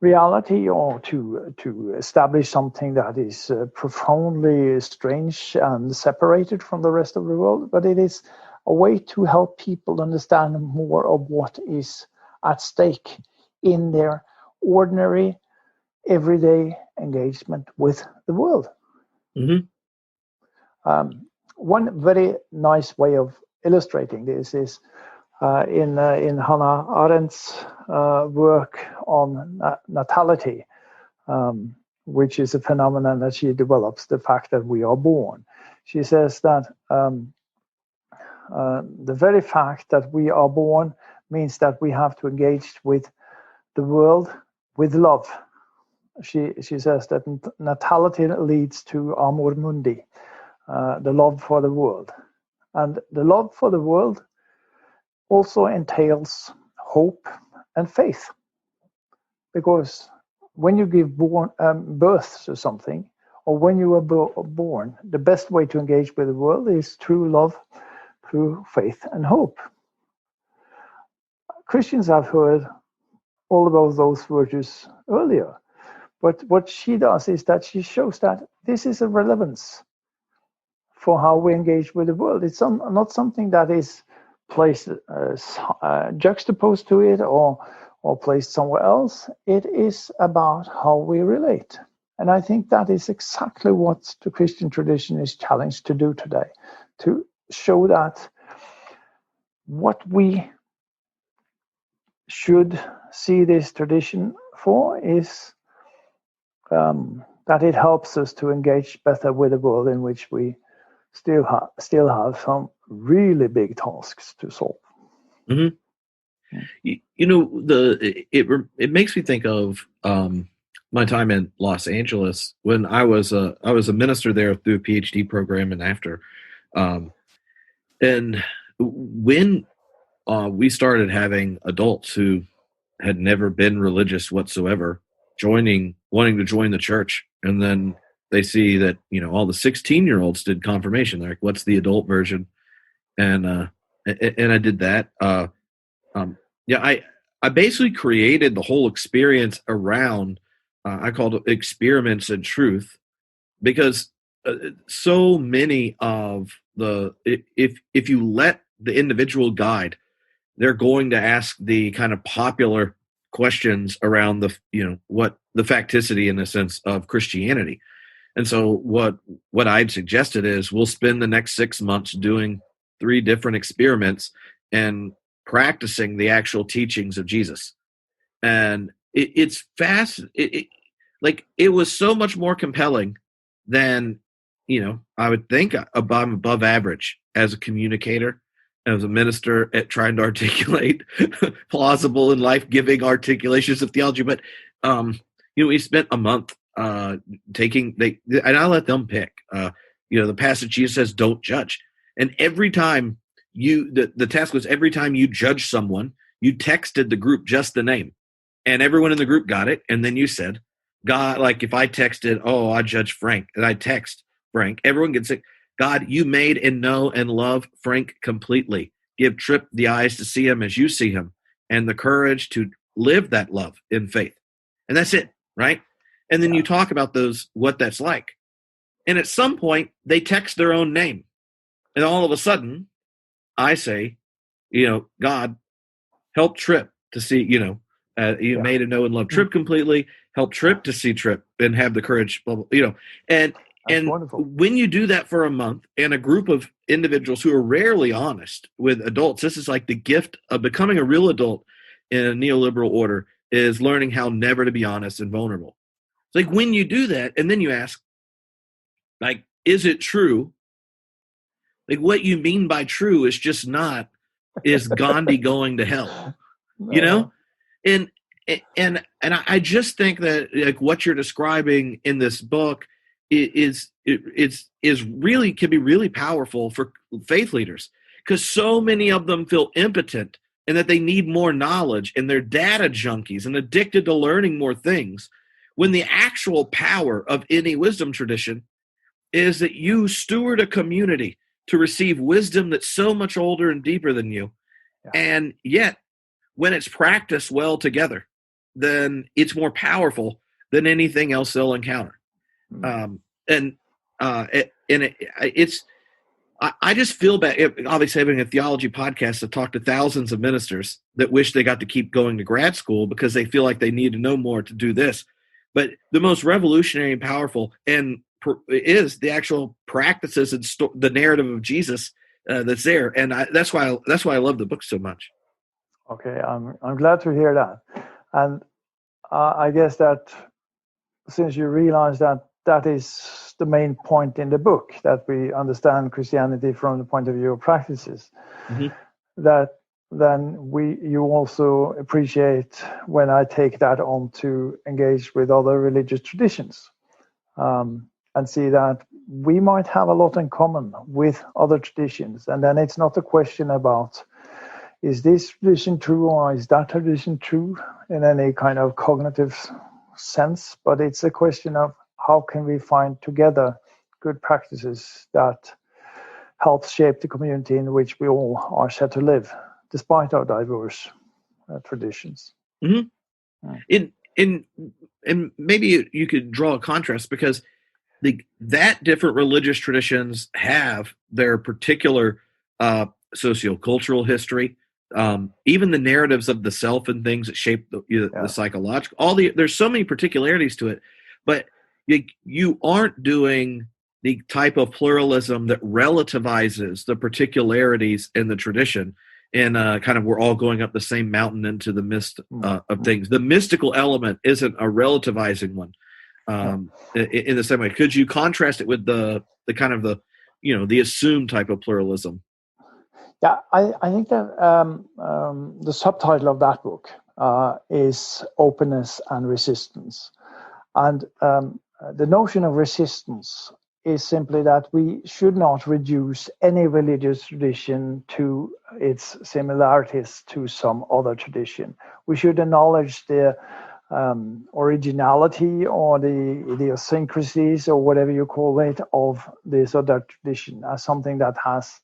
reality or to establish something that is profoundly strange and separated from the rest of the world, but it is a way to help people understand more of what is at stake in their ordinary, everyday engagement with the world. Mm-hmm. One very nice way of illustrating this is in Hannah Arendt's work on natality, which is a phenomenon that she develops, the fact that we are born. She says that the very fact that we are born means that we have to engage with the world with love. She says that natality leads to amor mundi, the love for the world. And the love for the world also entails hope and faith. Because when you give birth to something, or when you are born, the best way to engage with the world is through love, through faith and hope. Christians have heard all about those virtues earlier. But what she does is that she shows that this is a relevance for how we engage with the world. It's not something that is placed juxtaposed to it or placed somewhere else. It is about how we relate. And I think that is exactly what the Christian tradition is challenged to do today, to show that what we should see this tradition for is that it helps us to engage better with the world in which we still have some really big tasks to solve. Mm-hmm. It makes me think of my time in Los Angeles when I was a minister there through a PhD program and after, and when we started having adults who had never been religious whatsoever wanting to join the church, and then they see that all the 16-year-olds did confirmation. They're like, "What's the adult version?" And I did that. I basically created the whole experience around I called it experiments in truth, because so many of if you let the individual guide, they're going to ask the kind of popular questions around what the facticity in the sense of Christianity. And so what I'd suggested is we'll spend the next 6 months doing 3 different experiments and practicing the actual teachings of Jesus. And it's fast. It was so much more compelling than, I would think I'm above average as a communicator, as a minister at trying to articulate plausible and life-giving articulations of theology. But we spent a month and I let them pick. The passage Jesus says, "Don't judge," and every time the task was every time you judge someone, you texted the group just the name, and everyone in the group got it. And then you said, "God," like if I texted, "Oh, I judge Frank," and I text Frank, everyone gets it. "God, you made and know and love Frank completely. Give Tripp the eyes to see him as you see him, and the courage to live that love in faith." And that's it, right? And then you talk about what that's like. And at some point, they text their own name. And all of a sudden, I say, "God, help Tripp to see, you made and know and love Tripp completely. Help Tripp to see Tripp and have the courage, blah, blah, And wonderful. When you do that for a month and a group of individuals who are rarely honest with adults, this is like the gift of becoming a real adult in a neoliberal order, is learning how never to be honest and vulnerable. It's like when you do that, and then you ask, like, is it true? Like, what you mean by true is just not, is Gandhi going to hell? And I just think that, like, what you're describing in this book is really can be really powerful for faith leaders, because so many of them feel impotent and that they need more knowledge, and they're data junkies and addicted to learning more things, when the actual power of any wisdom tradition is that you steward a community to receive wisdom that's so much older and deeper than you. And yet, when it's practiced well together, then it's more powerful than anything else they'll encounter. I just feel bad, obviously, having a theology podcast to talk to thousands of ministers that wish they got to keep going to grad school because they feel like they need to know more to do this. But the most revolutionary and powerful is the actual practices and the narrative of Jesus that's there, and that's why I love the book so much. Okay, I'm glad to hear that, and I guess that since you realize that is the main point in the book, that we understand Christianity from the point of view of practices, that then you also appreciate when I take that on to engage with other religious traditions, and see that we might have a lot in common with other traditions. And then it's not a question about, is this tradition true or is that tradition true in any kind of cognitive sense, but it's a question of how can we find together good practices that help shape the community in which we all are set to live, despite our diverse traditions. And maybe you could draw a contrast, because that different religious traditions have their particular sociocultural history, even the narratives of the self and things that shape the psychological. There's so many particularities to it, but you aren't doing the type of pluralism that relativizes the particularities in the tradition, and kind of we're all going up the same mountain into the mist of things. The mystical element isn't a relativizing one. In the same way, could you contrast it with the kind of the assumed type of pluralism? Yeah, I think that the subtitle of that book is Openness and Resistance. And the notion of resistance is simply that we should not reduce any religious tradition to its similarities to some other tradition. We should acknowledge the originality or the idiosyncrasies, or whatever you call it, of this other tradition as something that has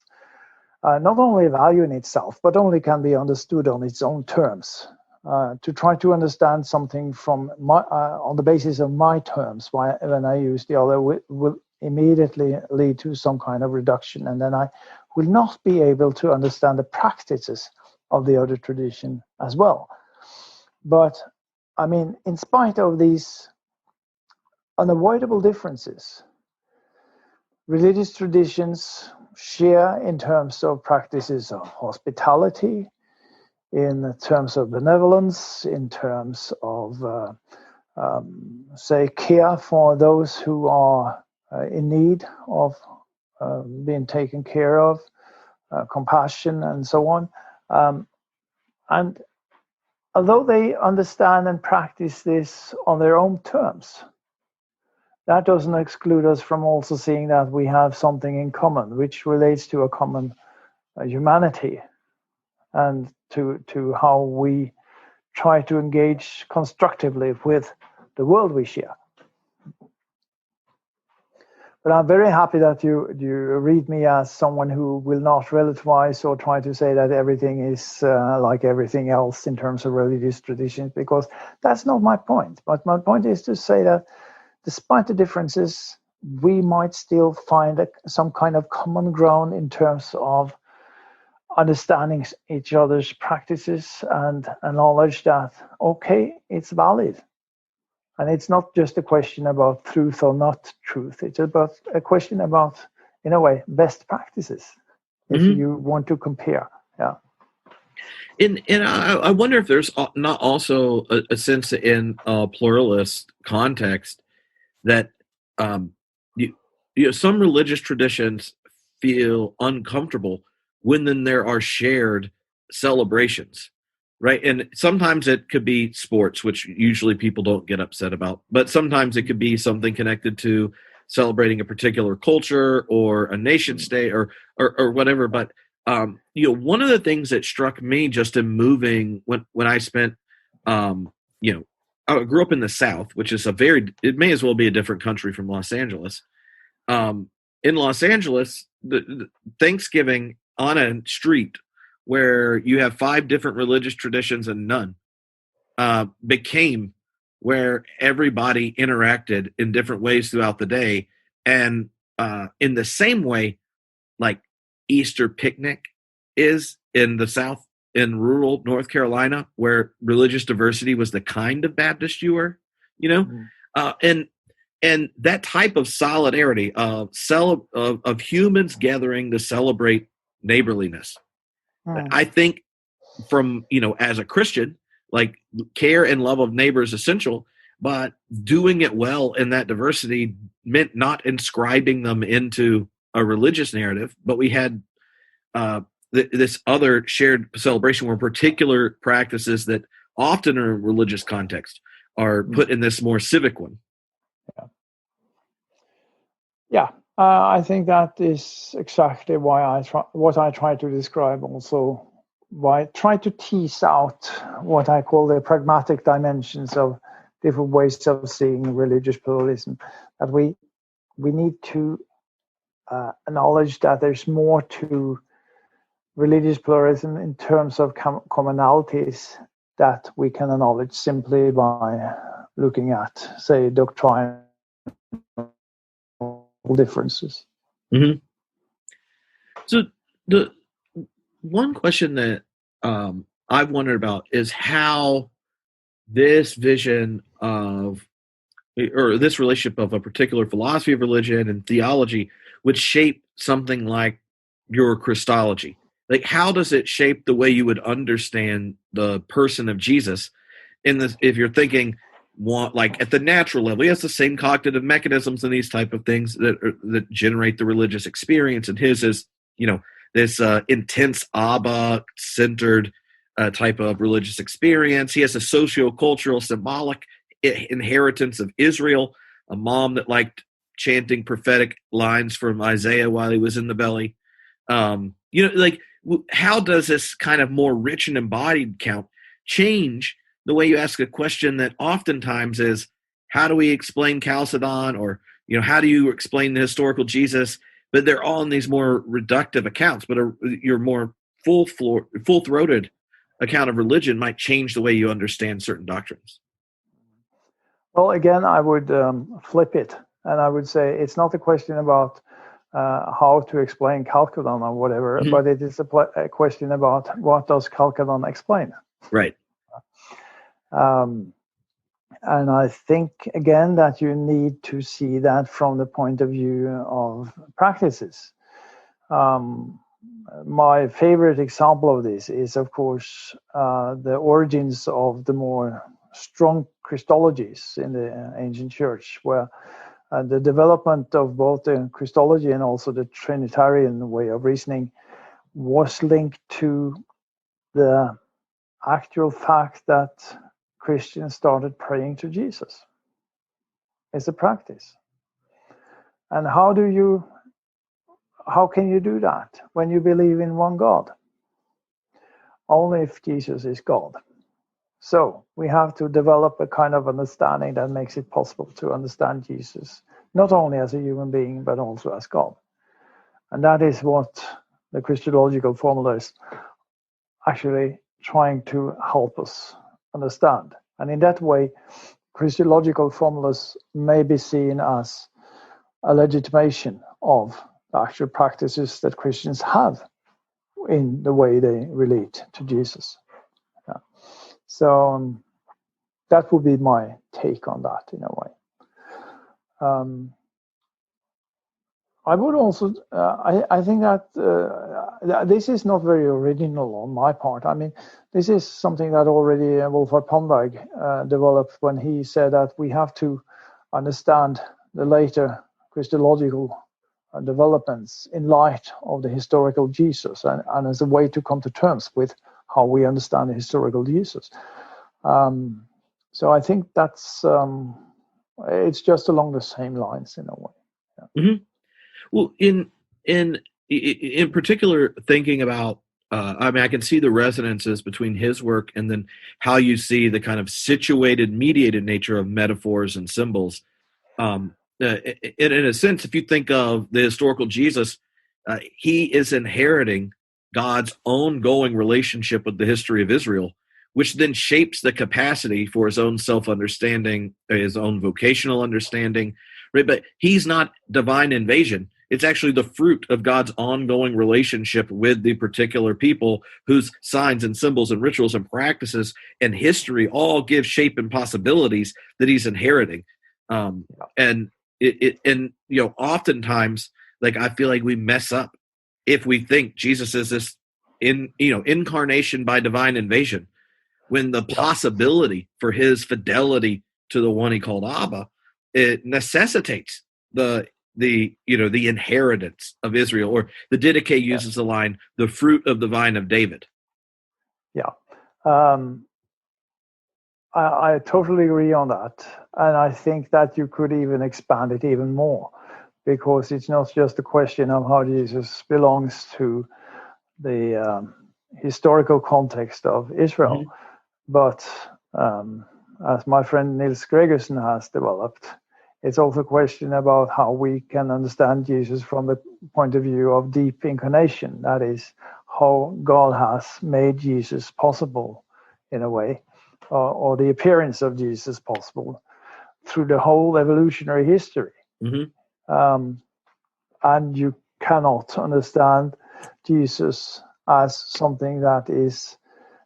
not only value in itself, but only can be understood on its own terms. To try to understand something from on the basis of my terms, when I use the other, will immediately lead to some kind of reduction, and then I will not be able to understand the practices of the other tradition as well. But I mean, in spite of these unavoidable differences, religious traditions share in terms of practices of hospitality, in terms of benevolence, in terms of, say, care for those who are in need of being taken care of, compassion, and so on. And although they understand and practice this on their own terms, that doesn't exclude us from also seeing that we have something in common, which relates to a common humanity and to how we try to engage constructively with the world we share. But I'm very happy that you read me as someone who will not relativize or try to say that everything is like everything else in terms of religious traditions, because that's not my point. But my point is to say that despite the differences, we might still find some kind of common ground in terms of understanding each other's practices and acknowledge that, okay, it's valid. And it's not just a question about truth or not truth. It's about a question about, in a way, best practices, if you want to compare. Yeah. And I wonder if there's not also a sense in a pluralist context that some religious traditions feel uncomfortable when then there are shared celebrations. Right. And sometimes it could be sports, which usually people don't get upset about. But sometimes it could be something connected to celebrating a particular culture or a nation state or whatever. But, one of the things that struck me just in moving when I spent, I grew up in the South, which is it may as well be a different country from Los Angeles. In Los Angeles, the Thanksgiving on a street where you have 5 different religious traditions and none, became where everybody interacted in different ways throughout the day. And in the same way, like Easter picnic is in the South, in rural North Carolina, where religious diversity was the kind of Baptist you were, and that type of solidarity of humans gathering to celebrate neighborliness. I think from, as a Christian, like care and love of neighbor is essential, but doing it well in that diversity meant not inscribing them into a religious narrative, but we had this other shared celebration where particular practices that often are in a religious context are put in this more civic one. Yeah. I think that is exactly what I try to describe also, why I try to tease out what I call the pragmatic dimensions of different ways of seeing religious pluralism, that we need to acknowledge that there's more to religious pluralism in terms of commonalities that we can acknowledge simply by looking at, say, doctrinal differences. Mm-hmm. So the one question that I've wondered about is how this vision of, or this relationship of a particular philosophy of religion and theology would shape something like your Christology. Like, how does it shape the way you would understand the person of Jesus? If you're thinking, like at the natural level, he has the same cognitive mechanisms and these type of things that generate the religious experience. And his is, this intense Abba-centered type of religious experience. He has a socio-cultural, symbolic inheritance of Israel, a mom that liked chanting prophetic lines from Isaiah while he was in the belly. How does this kind of more rich and embodied count change the way you ask a question that oftentimes is, how do we explain Chalcedon, or how do you explain the historical Jesus? But they're all in these more reductive accounts. But your more full-throated account of religion might change the way you understand certain doctrines. Well, again, I would flip it, and I would say it's not a question about how to explain Chalcedon or whatever, but it is a question about what does Chalcedon explain. Right. And I think, again, that you need to see that from the point of view of practices. My favorite example of this is, of course, the origins of the more strong Christologies in the ancient church, where the development of both the Christology and also the Trinitarian way of reasoning was linked to the actual fact that Christians started praying to Jesus. It's a practice. And how can you do that when you believe in one God? Only if Jesus is God. So we have to develop a kind of understanding that makes it possible to understand Jesus, not only as a human being, but also as God. And that is what the Christological formula is actually trying to help us understand. And in that way, Christological formulas may be seen as a legitimation of the actual practices that Christians have in the way they relate to Jesus. Yeah. So that would be my take on that in a way. I would also, I think that this is not very original on my part. I mean, this is something that already Wolfhard Pannberg developed when he said that we have to understand the later Christological developments in light of the historical Jesus and as a way to come to terms with how we understand the historical Jesus. So I think that's, it's just along the same lines in a way. Yeah. Mm-hmm. Well, in particular, thinking about, I mean, I can see the resonances between his work and then how you see the kind of situated, mediated nature of metaphors and symbols. In a sense, if you think of the historical Jesus, he is inheriting God's ongoing relationship with the history of Israel, which then shapes the capacity for his own self-understanding, his own vocational understanding, right? But he's not divine invasion. It's actually the fruit of God's ongoing relationship with the particular people whose signs and symbols and rituals and practices and history all give shape and possibilities that he's inheriting. And oftentimes, like, I feel like we mess up if we think Jesus is this incarnation by divine invasion, when the possibility for his fidelity to the one he called Abba, it necessitates the inheritance of Israel. Or the Didache uses the line, the fruit of the vine of David. Yeah. I totally agree on that. And I think that you could even expand it even more, because it's not just a question of how Jesus belongs to the historical context of Israel, but as my friend Nils Gregersen has developed, it's also a question about how we can understand Jesus from the point of view of deep incarnation. That is, how God has made Jesus possible in a way, or the appearance of Jesus possible through the whole evolutionary history. And you cannot understand Jesus as something that is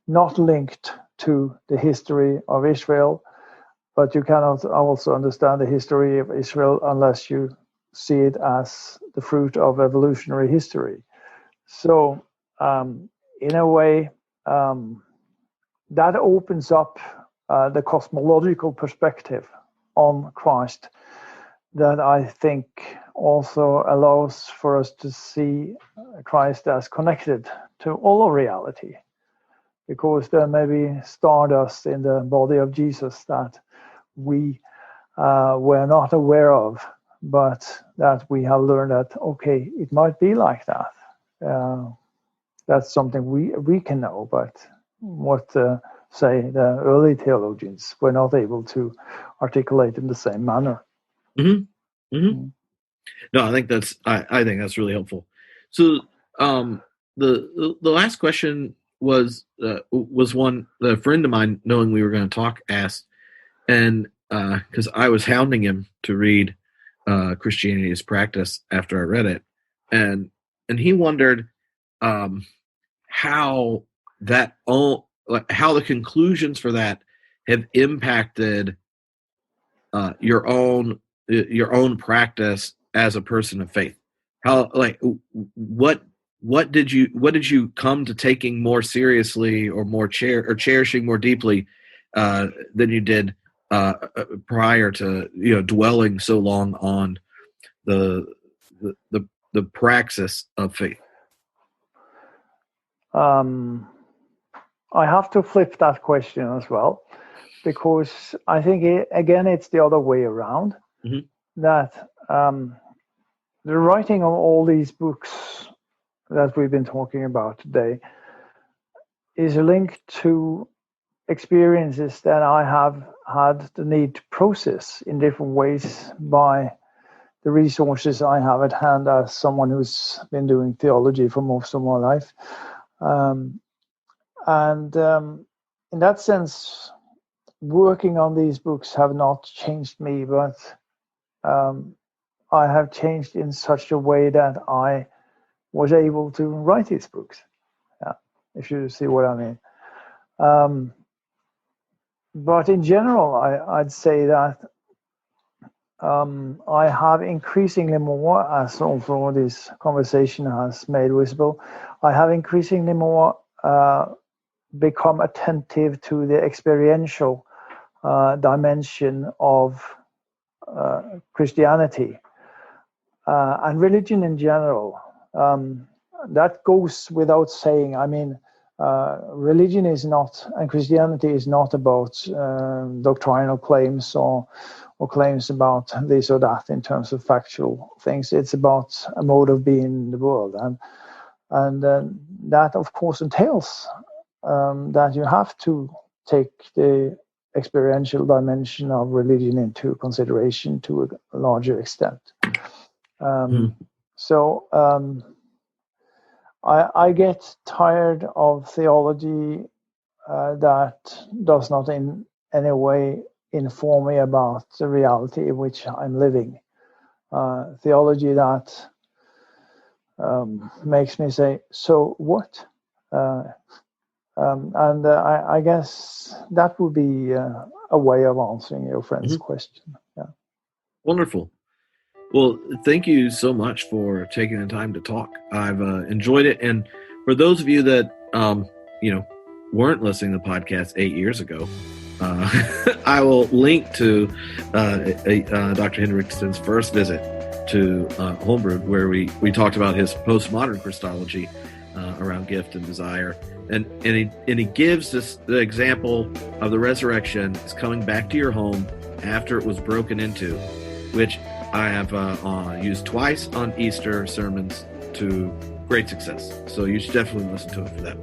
not linked to the history of Israel, but you cannot also understand the history of Israel unless you see it as the fruit of evolutionary history. So, in a way, that opens up the cosmological perspective on Christ that I think also allows for us to see Christ as connected to all of reality, because there may be stardust in the body of Jesus that we were not aware of, but that we have learned that, okay, it might be like that. That's something we can know, but what, say, the early theologians were not able to articulate in the same manner. No, I think that's really helpful. So the last question was one that a friend of mine, knowing we were going to talk, asked, and because I was hounding him to read Christianity as Practice after I read it, and he wondered how the conclusions for that have impacted your own practice as a person of faith. How, like, what did you come to taking more seriously or more cherishing more deeply than you did prior to dwelling so long on the praxis of faith? I have to flip that question as well, because I think, it's the other way around, that the writing of all these books that we've been talking about today is linked to experiences that I have had the need to process in different ways by the resources I have at hand as someone who's been doing theology for most of my life. In that sense, working on these books have not changed me, but I have changed in such a way that I was able to write these books. Yeah, if you see what I mean. But in general, I'd say that I have increasingly more, as also this conversation has made visible, I have increasingly more become attentive to the experiential dimension of Christianity and religion in general. That goes without saying. I mean, religion is not, and Christianity is not about doctrinal claims or claims about this or that in terms of factual things. It's about a mode of being in the world, and that of course entails that you have to take the experiential dimension of religion into consideration to a larger extent. So I get tired of theology that does not in any way inform me about the reality in which I'm living. Theology that makes me say, so what? I guess that would be a way of answering your friend's question. Yeah. Wonderful. Well, thank you so much for taking the time to talk. I've enjoyed it. And for those of you that, weren't listening to the podcast 8 years ago, I will link to Dr. Henriksen's first visit to Homebrewed, where we talked about his postmodern Christology around gift and desire. And he gives the example of the resurrection is coming back to your home after it was broken into, which I have used twice on Easter sermons to great success. So you should definitely listen to it for that.